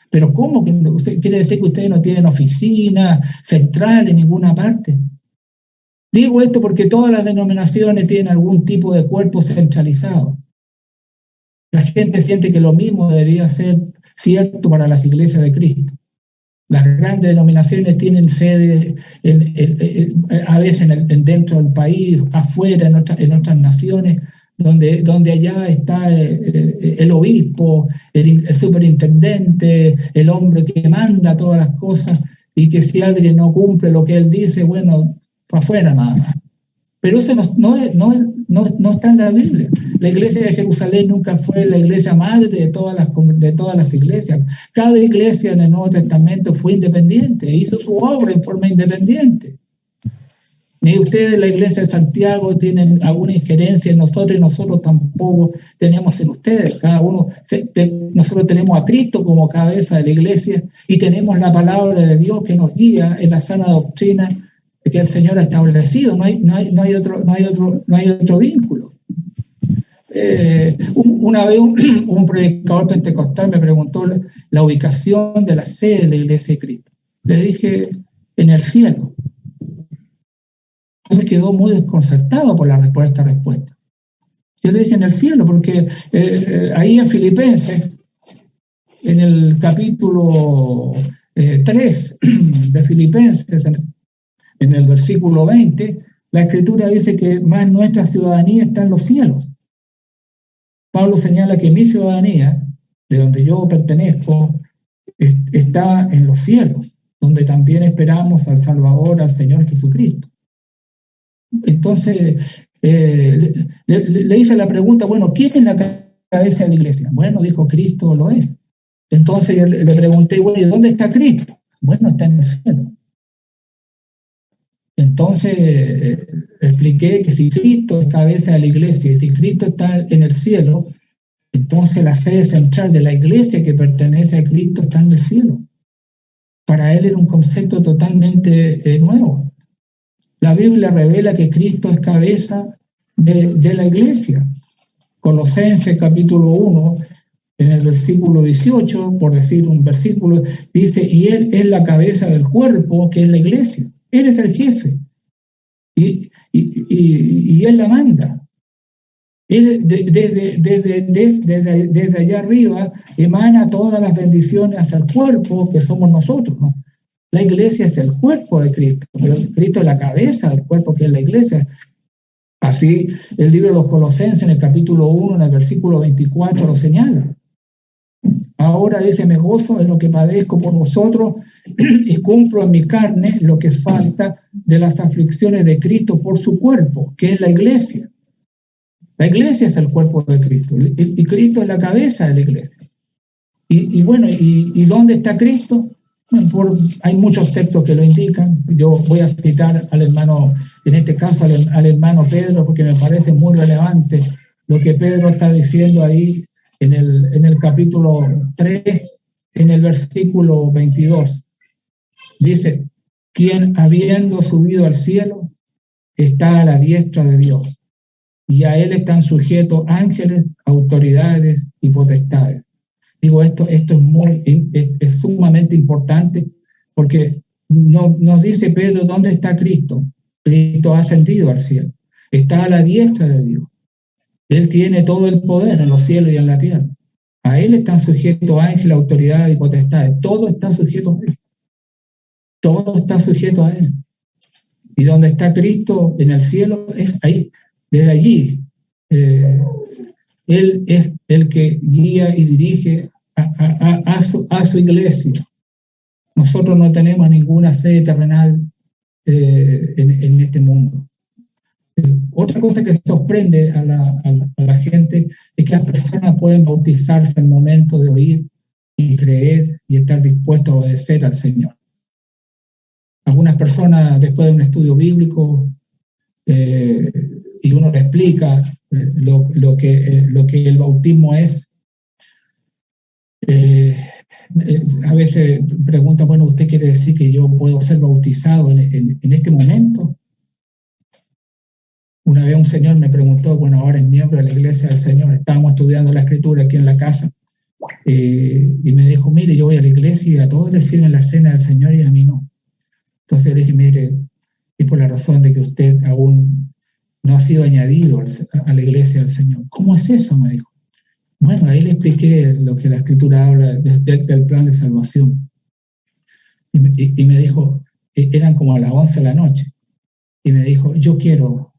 Pero ¿cómo? ¿Quiere decir que ustedes no tienen oficina central en ninguna parte? Digo esto porque todas las denominaciones tienen algún tipo de cuerpo centralizado. La gente siente que lo mismo debería ser cierto para las iglesias de Cristo. Las grandes denominaciones tienen sede a veces dentro del país, afuera, en otras naciones, donde allá está el obispo, el superintendente, el hombre que manda todas las cosas, y que si alguien no cumple lo que él dice, bueno, para afuera nada más. Pero eso no está en la Biblia. La iglesia de Jerusalén nunca fue la iglesia madre de todas las iglesias. Cada iglesia en el Nuevo Testamento fue independiente, hizo su obra en forma independiente. Ni ustedes, la iglesia de Santiago, tienen alguna injerencia en nosotros, y nosotros tampoco tenemos en ustedes. Cada uno, nosotros tenemos a Cristo como cabeza de la iglesia, y tenemos la palabra de Dios que nos guía en la sana doctrina que el Señor ha establecido. No hay otro vínculo. Una vez un predicador pentecostal me preguntó la ubicación de la sede de la iglesia de Cristo. Le dije, en el cielo. Entonces quedó muy desconcertado por la respuesta. Yo le dije en el cielo, porque ahí en Filipenses, en el capítulo 3 de Filipenses, en el versículo 20, la Escritura dice que más nuestra ciudadanía está en los cielos. Pablo señala que mi ciudadanía, de donde yo pertenezco, está en los cielos, donde también esperamos al Salvador, al Señor Jesucristo. Entonces, le hice la pregunta, bueno, ¿quién es la cabeza de la iglesia? Bueno, dijo, Cristo lo es. Entonces yo le pregunté, bueno, ¿y dónde está Cristo? Bueno, está en el cielo. Entonces expliqué que si Cristo es cabeza de la iglesia y si Cristo está en el cielo, entonces la sede central de la iglesia que pertenece a Cristo está en el cielo. Para él era un concepto totalmente nuevo. La Biblia revela que Cristo es cabeza de la iglesia. Colosenses capítulo 1, en el versículo 18, por decir un versículo, dice, y él es la cabeza del cuerpo, que es la iglesia. Él es el jefe. Y él la manda. Él desde allá arriba emana todas las bendiciones hacia el cuerpo que somos nosotros, ¿no? La iglesia es el cuerpo de Cristo, pero Cristo es la cabeza del cuerpo que es la iglesia. Así el libro de los Colosenses en el capítulo 1, en el versículo 24 lo señala. Ahora dice, me gozo en lo que padezco por vosotros y cumplo en mi carne lo que falta de las aflicciones de Cristo por su cuerpo, que es la iglesia. La iglesia es el cuerpo de Cristo y Cristo es la cabeza de la iglesia. Y bueno, ¿y dónde está Cristo? Hay muchos textos que lo indican. Yo voy a citar al hermano, en este caso al hermano Pedro, porque me parece muy relevante lo que Pedro está diciendo ahí en el capítulo 3, en el versículo 22. Dice, quien habiendo subido al cielo está a la diestra de Dios, y a él están sujetos ángeles, autoridades y potestades. Digo, esto es sumamente importante, porque nos dice Pedro, ¿dónde está Cristo? Cristo ha ascendido al cielo, está a la diestra de Dios. Él tiene todo el poder en los cielos y en la tierra. A él están sujetos ángeles, autoridades y potestades. Todo está sujeto a él. Todo está sujeto a él. Y donde está Cristo en el cielo, es ahí, desde allí. Él es el que guía y dirige a su iglesia. Nosotros no tenemos ninguna sede terrenal en este mundo. Otra cosa que sorprende a la gente es que las personas pueden bautizarse al momento de oír y creer y estar dispuestos a obedecer al Señor. Algunas personas, después de un estudio bíblico, y uno le explica lo que el bautismo es, a veces preguntan, bueno, ¿usted quiere decir que yo puedo ser bautizado en este momento? Una vez un señor me preguntó, bueno, ahora es miembro de la iglesia del Señor, estábamos estudiando la Escritura aquí en la casa, Y me dijo, mire, yo voy a la iglesia y a todos les sirven la cena del Señor y a mí no. Entonces le dije, mire, es por la razón de que usted aún no ha sido añadido a la iglesia del Señor. ¿Cómo es eso?, me dijo. Bueno, ahí le expliqué lo que la Escritura habla del plan de salvación. Y me dijo, eran como a las 11 de la noche, y me dijo, yo quiero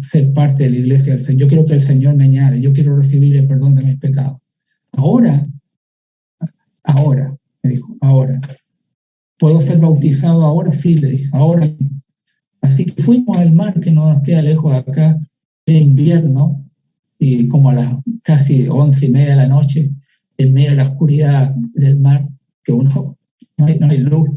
ser parte de la iglesia del Señor, yo quiero que el Señor me añade, yo quiero recibir el perdón de mis pecados. Ahora, me dijo, ahora. ¿Puedo ser bautizado ahora? Sí, le dije, ahora. Así que fuimos al mar, que no nos queda lejos de acá, era invierno, y como a las casi 11:30 de la noche, en medio de la oscuridad del mar, que no hay luz,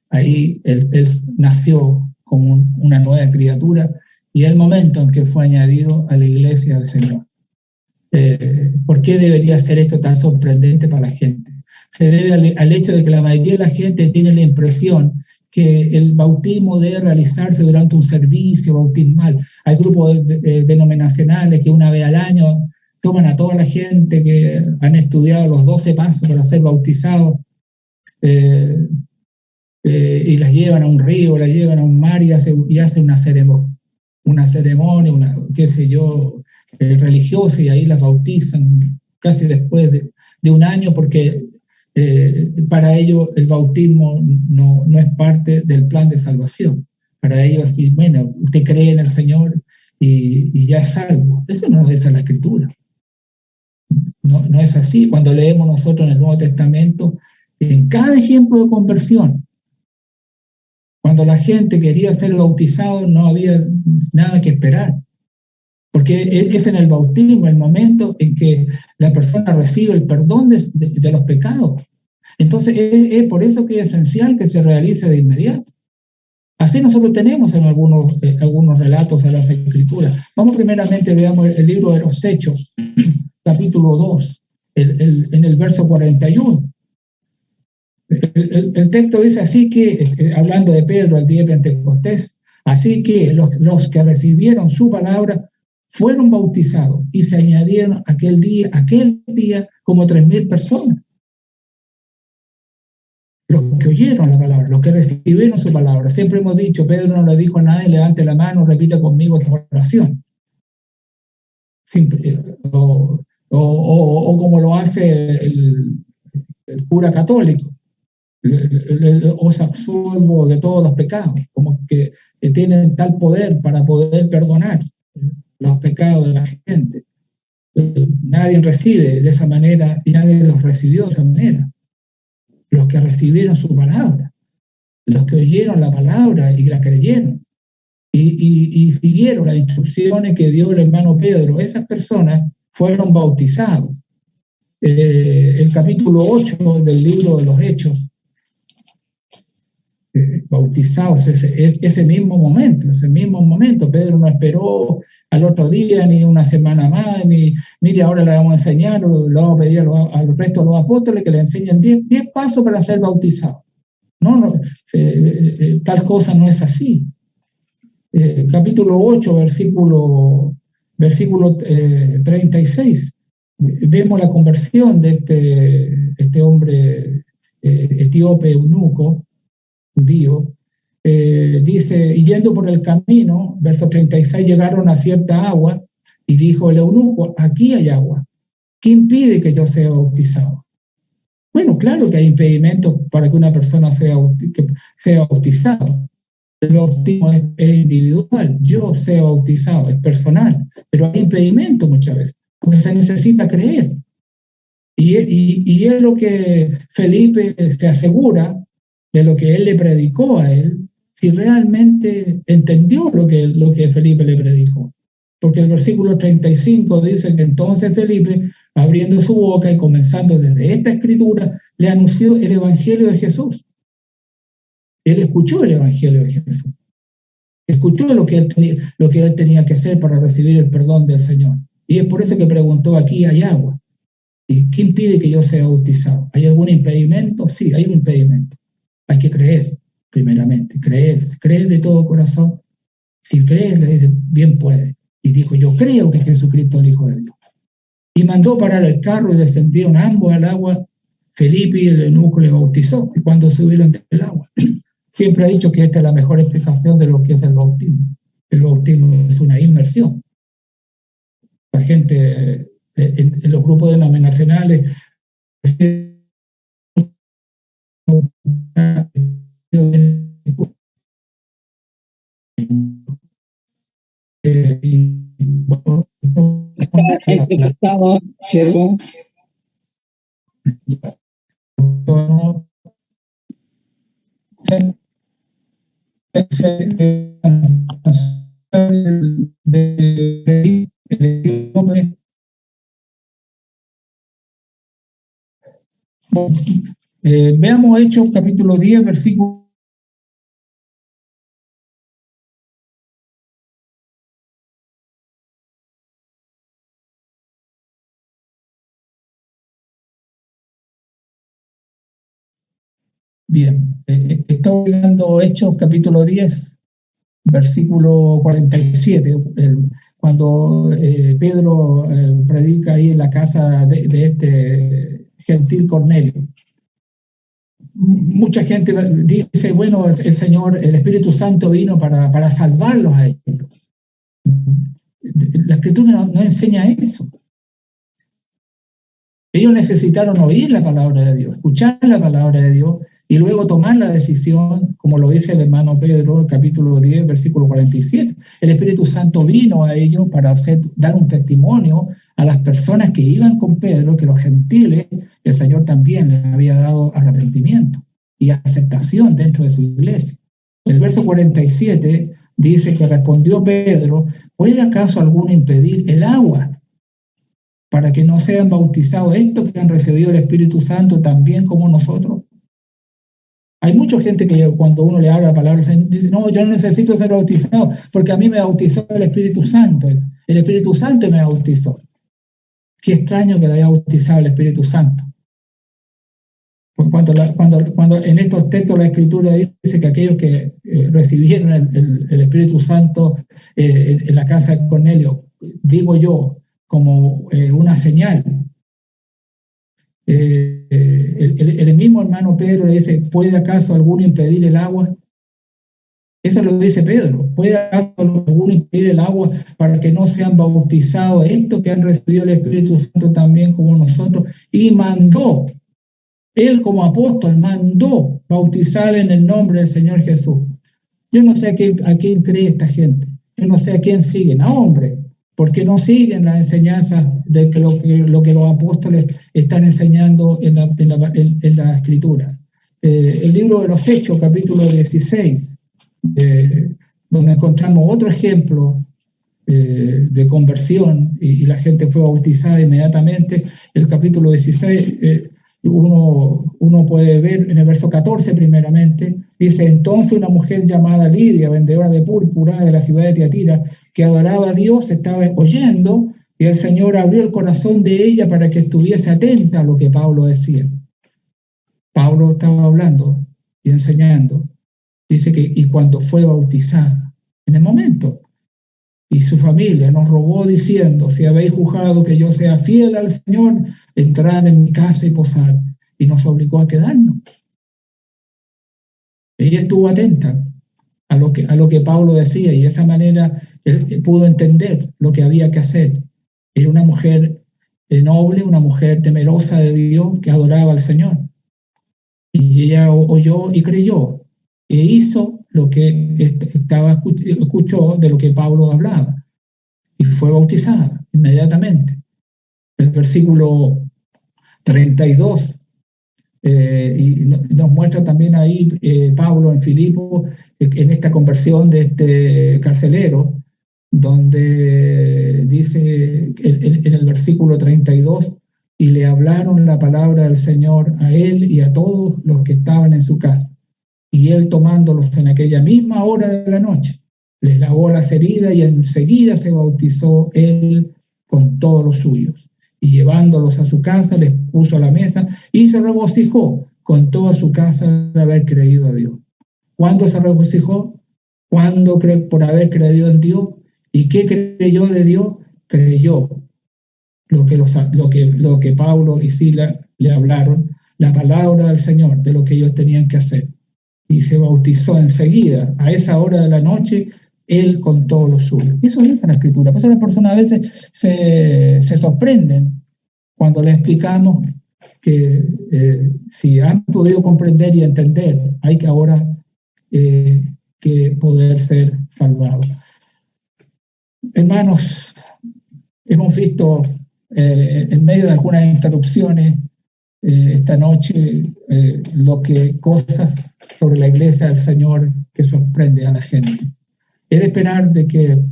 ahí él nació como una nueva criatura, y el momento en que fue añadido a la iglesia del Señor. ¿Por qué debería ser esto tan sorprendente para la gente? Se debe al hecho de que la mayoría de la gente tiene la impresión que el bautismo debe realizarse durante un servicio bautismal. Hay grupos denominacionales que una vez al año toman a toda la gente que han estudiado los 12 pasos para ser bautizados y las llevan a un río, las llevan a un mar y hacen una ceremonia, qué sé yo, religiosa, y ahí las bautizan casi después de un año, porque para ellos el bautismo no es parte del plan de salvación. Para ellos, bueno, usted cree en el Señor y ya es salvo. Eso no es la Escritura. No es así. Cuando leemos nosotros en el Nuevo Testamento, en cada ejemplo de conversión, cuando la gente quería ser bautizado, no había nada que esperar. Porque es en el bautismo el momento en que la persona recibe el perdón de los pecados. Entonces es por eso que es esencial que se realice de inmediato. Así nosotros tenemos en algunos relatos de las Escrituras. Vamos primeramente, veamos el libro de los Hechos, capítulo 2, en el verso 41. El texto dice así que, hablando de Pedro al día de Pentecostés, así que los que recibieron su palabra fueron bautizados y se añadieron aquel día como 3,000 personas. Los que oyeron la palabra, los que recibieron su palabra. Siempre hemos dicho, Pedro no le dijo a nadie, levante la mano, repita conmigo esta oración. O como lo hace el cura católico. Os absuelvo de todos los pecados, como que tienen tal poder para poder perdonar los pecados de la gente. Nadie recibe de esa manera y nadie los recibió de esa manera. Los que recibieron su palabra, los que oyeron la palabra y la creyeron y siguieron las instrucciones que dio el hermano Pedro, esas personas fueron bautizados. El capítulo 8 del libro de los Hechos, bautizados ese mismo momento. Pedro no esperó al otro día, ni una semana más, ni mire, ahora le vamos a enseñar, le vamos a pedir al resto de los apóstoles que le enseñen 10 pasos para ser bautizados. Tal cosa no es así. Capítulo 8, versículo 36, vemos la conversión de este hombre etíope eunuco, judío. Dice, y yendo por el camino, verso 36, llegaron a cierta agua y dijo el eunuco, aquí hay agua, ¿qué impide que yo sea bautizado? Bueno, claro que hay impedimentos para que una persona sea bautizado. El bautismo es individual, yo sea bautizado, es personal, pero hay impedimentos muchas veces, porque se necesita creer. Y es lo que Felipe se asegura de lo que él le predicó a él, si realmente entendió lo que Felipe le predicó. Porque el versículo 35 dice que entonces Felipe, abriendo su boca y comenzando desde esta escritura, le anunció el evangelio de Jesús. Él escuchó el evangelio de Jesús. Escuchó lo que él tenía que hacer para recibir el perdón del Señor. Y es por eso que preguntó, aquí hay agua. ¿Y qué impide que yo sea bautizado? ¿Hay algún impedimento? Sí, hay un impedimento. Hay que creer, primeramente, creer de todo corazón. Si crees, le dice, bien puede. Y dijo, yo creo que Jesucristo es el Hijo de Dios. y mandó parar el carro y descendieron ambos al agua. Felipe y el eunuco le bautizó y cuando subieron del agua. Siempre he dicho que esta es la mejor explicación de lo que es el bautismo. El bautismo es una inmersión. La gente en los grupos denominacionales Está entrevistado, siervo. Veamos Hechos capítulo 10, versículo. Bien, estamos leyendo Hechos capítulo 10, versículo 47, cuando Pedro predica ahí en la casa de este gentil Cornelio. Mucha gente dice, bueno, el Señor, el Espíritu Santo vino para salvarlos a ellos. La Escritura no enseña eso. Ellos necesitaron oír la palabra de Dios, escuchar la palabra de Dios y luego tomar la decisión, como lo dice el hermano Pedro, capítulo 10, versículo 47. El Espíritu Santo vino a ellos para dar un testimonio a las personas que iban con Pedro, que los gentiles, el Señor también les había dado arrepentimiento y aceptación dentro de su iglesia. El verso 47 dice que respondió Pedro, ¿puede acaso alguno impedir el agua para que no sean bautizados estos que han recibido el Espíritu Santo también como nosotros? Hay mucha gente que cuando uno le habla la palabra dice, no, yo no necesito ser bautizado porque a mí me bautizó el Espíritu Santo. El Espíritu Santo me bautizó. Qué extraño que le haya bautizado el Espíritu Santo. Cuando en estos textos la Escritura dice que aquellos que recibieron el Espíritu Santo en la casa de Cornelio, digo yo, como una señal. El mismo hermano Pedro le dice, ¿puede acaso alguno impedir el agua? Eso lo dice Pedro. ¿Puede acaso alguno impedir el agua para que no sean bautizados estos que han recibido el Espíritu Santo también como nosotros? Y mandó, él como apóstol, mandó bautizar en el nombre del Señor Jesús. Yo no sé a quién cree esta gente. Yo no sé a quién siguen, a hombres, porque no siguen las enseñanzas de lo que los apóstoles están enseñando en la Escritura. El libro de los Hechos, capítulo 16, donde encontramos otro ejemplo de conversión y la gente fue bautizada inmediatamente. El capítulo 16, uno puede ver en el verso 14 primeramente, dice, entonces una mujer llamada Lidia, vendedora de púrpura de la ciudad de Tiatira, que adoraba a Dios, estaba oyendo y el Señor abrió el corazón de ella para que estuviese atenta a lo que Pablo decía. Pablo estaba hablando y enseñando. Dice que y cuando fue bautizada, en el momento, y su familia nos rogó diciendo, si habéis juzgado que yo sea fiel al Señor, entrad en mi casa y posad, y nos obligó a quedarnos. Ella estuvo atenta a lo que Pablo decía y de esa manera él pudo entender lo que había que hacer. Era una mujer noble, una mujer temerosa de Dios que adoraba al Señor. Y ella oyó y creyó e hizo lo que escuchó de lo que Pablo hablaba y fue bautizada inmediatamente. El versículo 32 y nos muestra también ahí Pablo en Filipo en esta conversión de este carcelero, donde dice en el versículo 32, y le hablaron la palabra del Señor a él y a todos los que estaban en su casa. Y él tomándolos en aquella misma hora de la noche, les lavó las heridas y enseguida se bautizó él con todos los suyos. Y llevándolos a su casa, les puso a la mesa y se regocijó con toda su casa de haber creído a Dios. ¿Cuándo se regocijó? ¿Cuándo por haber creído en Dios? ¿Y qué creyó de Dios? Creyó lo que Pablo y Silas le hablaron, la palabra del Señor, de lo que ellos tenían que hacer. Y se bautizó enseguida, a esa hora de la noche, él con todos los suyos. Eso dice la Escritura. Por eso las personas a veces se sorprenden cuando les explicamos que si han podido comprender y entender, hay que ahora que poder ser salvados. Hermanos, hemos visto en medio de algunas interrupciones esta noche cosas sobre la iglesia del Señor que sorprende a la gente. Es de esperar de que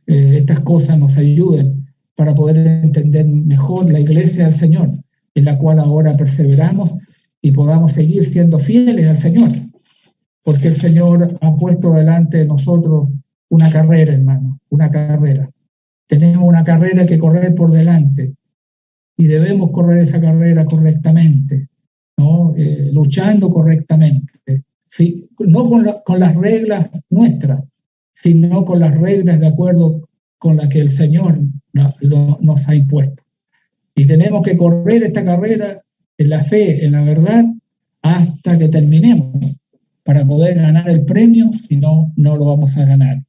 estas cosas nos ayuden para poder entender mejor la iglesia del Señor, en la cual ahora perseveramos y podamos seguir siendo fieles al Señor, porque el Señor ha puesto delante de nosotros una carrera, hermano, una carrera. Tenemos una carrera que correr por delante y debemos correr esa carrera correctamente, ¿no? Luchando correctamente, ¿sí? No con las reglas nuestras, sino con las reglas de acuerdo con las que el Señor nos ha impuesto. Y tenemos que correr esta carrera en la fe, en la verdad, hasta que terminemos, para poder ganar el premio. Si no, no lo vamos a ganar.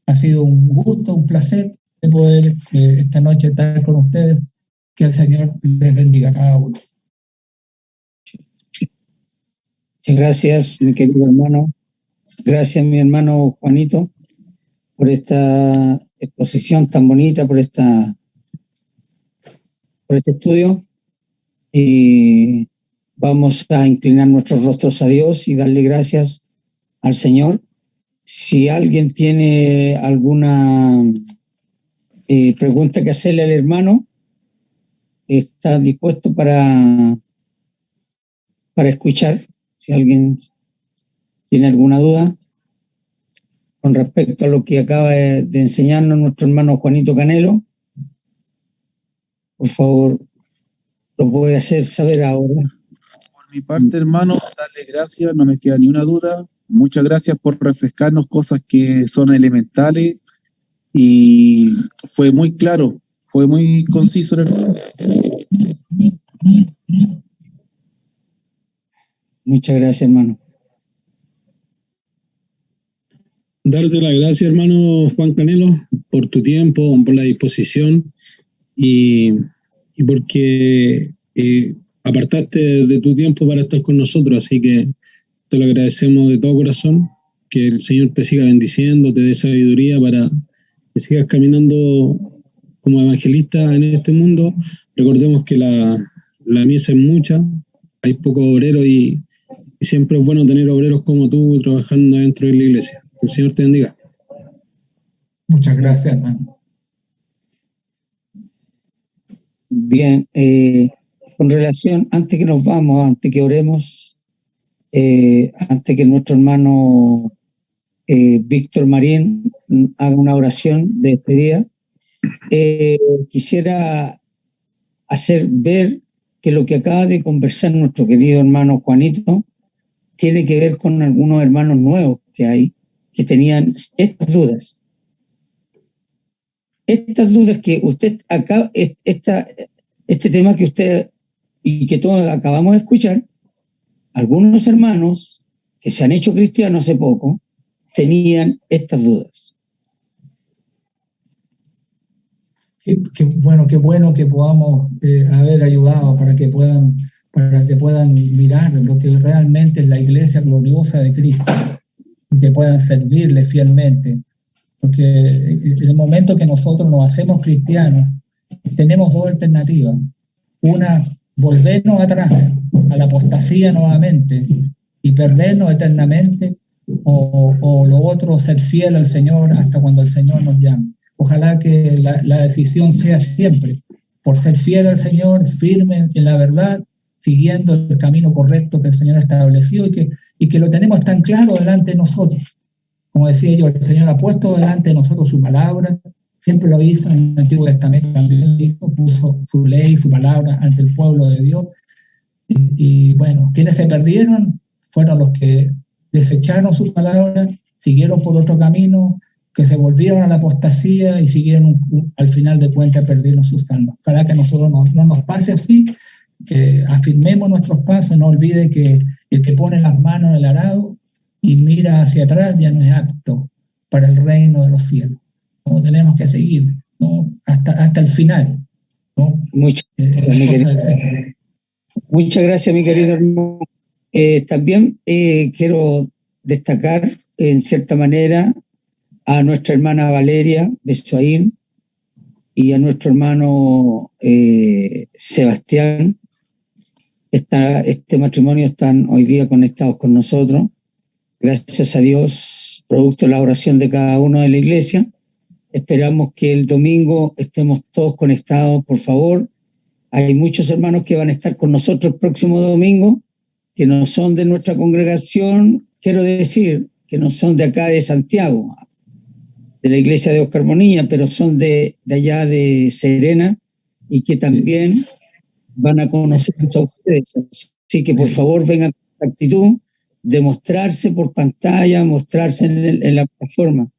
Ha sido un gusto, un placer de poder esta noche estar con ustedes. Que el Señor les bendiga a cada uno. Gracias, mi querido hermano. Gracias, mi hermano Juanito, por esta exposición tan bonita, por este estudio. Y vamos a inclinar nuestros rostros a Dios y darle gracias al Señor. Si alguien tiene alguna pregunta que hacerle al hermano, está dispuesto para escuchar. Si alguien tiene alguna duda con respecto a lo que acaba de enseñarnos nuestro hermano Juanito Canelo, por favor, lo puede hacer saber ahora. Por mi parte, hermano, darle gracias, no me queda ni una duda. Muchas gracias por refrescarnos cosas que son elementales y fue muy claro, fue muy conciso, hermano. Muchas gracias, hermano. Darte las gracias, hermano Juan Canelo, por tu tiempo, por la disposición y porque apartaste de tu tiempo para estar con nosotros, así que te lo agradecemos de todo corazón. Que el Señor te siga bendiciendo, te dé sabiduría para que sigas caminando como evangelista en este mundo. Recordemos que la mies es mucha, hay pocos obreros y siempre es bueno tener obreros como tú trabajando dentro de la iglesia. Que el Señor te bendiga. Muchas gracias, hermano. Bien, con relación, antes que nos vamos, antes que oremos, antes que nuestro hermano Víctor Marín haga una oración de despedida, quisiera hacer ver que lo que acaba de conversar nuestro querido hermano Juanito tiene que ver con algunos hermanos nuevos que hay, que tenían estas dudas. Estas dudas que usted acaba, este tema que usted y que todos acabamos de escuchar, algunos hermanos que se han hecho cristianos hace poco tenían estas dudas. Qué bueno que podamos haber ayudado para que puedan mirar lo que realmente es la iglesia gloriosa de Cristo y que puedan servirle fielmente. Porque en el momento que nosotros nos hacemos cristianos, tenemos dos alternativas. Una, volvernos atrás a la apostasía nuevamente y perdernos eternamente, o lo otro, ser fiel al Señor hasta cuando el Señor nos llame. Ojalá que la decisión sea siempre por ser fiel al Señor, firme en la verdad, siguiendo el camino correcto que el Señor estableció y que lo tenemos tan claro delante de nosotros. Como decía yo, el Señor ha puesto delante de nosotros su palabra, siempre lo hizo en el Antiguo Testamento, también lo hizo, puso su ley, su palabra ante el pueblo de Dios. Y bueno, quienes se perdieron fueron los que desecharon su palabra, siguieron por otro camino, que se volvieron a la apostasía y siguieron, al final de cuentas, perdieron sus almas. Ojalá que a nosotros no nos pase así, que afirmemos nuestros pasos, no olvide que el que pone las manos en el arado y mira hacia atrás ya no es apto para el reino de los cielos. Como tenemos que seguir, ¿no? hasta el final, ¿no? Muchas gracias, mi querido hermano. También quiero destacar, en cierta manera, a nuestra hermana Valeria Besuaín y a nuestro hermano Sebastián. Este matrimonio están hoy día conectados con nosotros. Gracias a Dios, producto de la oración de cada uno de la iglesia. Esperamos que el domingo estemos todos conectados, por favor. Hay muchos hermanos que van a estar con nosotros el próximo domingo, que no son de nuestra congregación, quiero decir, que no son de acá de Santiago, de la iglesia de Oscar Bonilla, pero son de allá de Serena, y que también van a conocerlos a ustedes. Así que por favor vengan con la actitud de mostrarse por pantalla, mostrarse en la plataforma,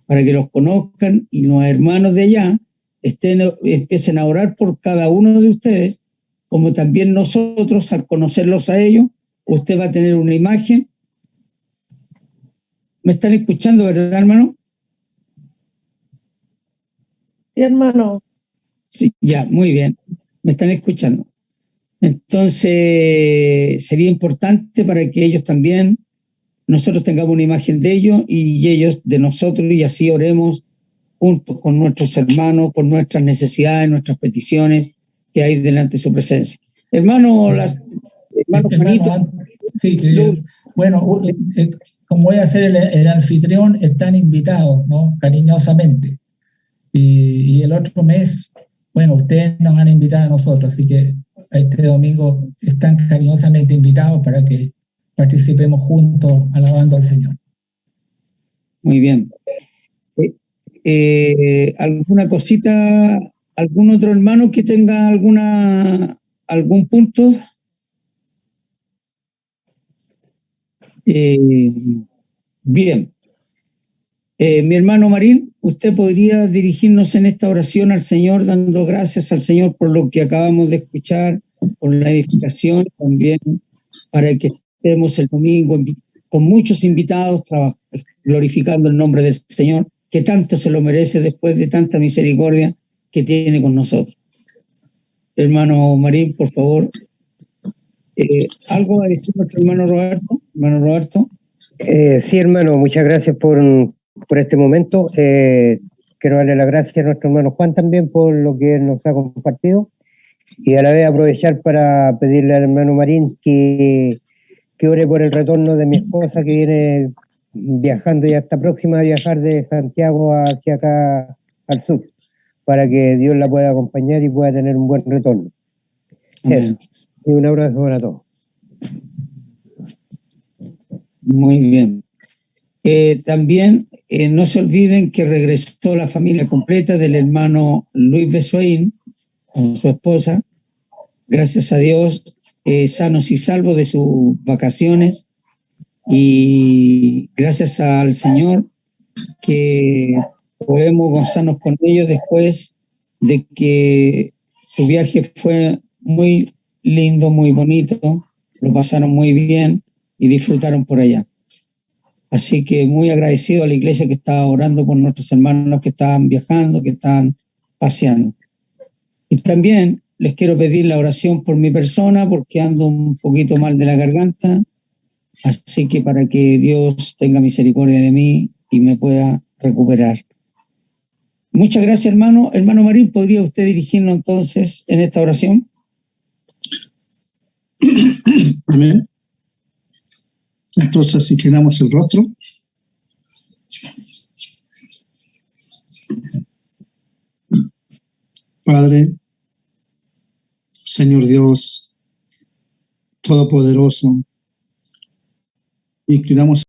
para que los conozcan y los hermanos de allá empiecen a orar por cada uno de ustedes, como también nosotros, al conocerlos a ellos, usted va a tener una imagen. ¿Me están escuchando, verdad, hermano? Sí, hermano. Sí, ya, muy bien. Me están escuchando. Entonces, sería importante para que ellos también, nosotros tengamos una imagen de ellos y ellos de nosotros, y así oremos juntos con nuestros hermanos, por nuestras necesidades, nuestras peticiones que hay delante de su presencia. Hermano Juanito. Sí, bueno, como voy a ser el anfitrión, están invitados, ¿no? Cariñosamente. Y el otro mes, bueno, ustedes nos van a invitar a nosotros, así que este domingo están cariñosamente invitados para que participemos juntos alabando al Señor. Muy bien. ¿Alguna cosita, algún otro hermano que tenga algún punto? Bien. Mi hermano Marín, ¿usted podría dirigirnos en esta oración al Señor, dando gracias al Señor por lo que acabamos de escuchar, por la edificación, también para que estemos el domingo con muchos invitados glorificando el nombre del Señor, que tanto se lo merece después de tanta misericordia que tiene con nosotros? Hermano Marín, por favor. ¿Algo a decir nuestro hermano Roberto? Hermano Roberto. Sí, hermano, muchas gracias por este momento. Quiero darle las gracias a nuestro hermano Juan también por lo que él nos ha compartido, y a la vez aprovechar para pedirle al hermano Marín que ore por el retorno de mi esposa, que viene viajando, ya está próxima a viajar de Santiago hacia acá al sur, para que Dios la pueda acompañar y pueda tener un buen retorno. Eso. Y un abrazo para todos. Muy bien. También no se olviden que regresó la familia completa del hermano Luis Besuaín con su esposa, gracias a Dios, sanos y salvos de sus vacaciones, y gracias al Señor que podemos gozarnos con ellos después de que su viaje fue muy lindo, muy bonito, lo pasaron muy bien y disfrutaron por allá. Así que muy agradecido a la iglesia que está orando por nuestros hermanos que estaban viajando, que estaban paseando. Y también les quiero pedir la oración por mi persona, porque ando un poquito mal de la garganta, así que para que Dios tenga misericordia de mí y me pueda recuperar. Muchas gracias, hermano. Hermano Marín, ¿podría usted dirigirnos entonces en esta oración? Amén. Entonces inclinamos el rostro. Padre, Señor Dios Todopoderoso, inclinamos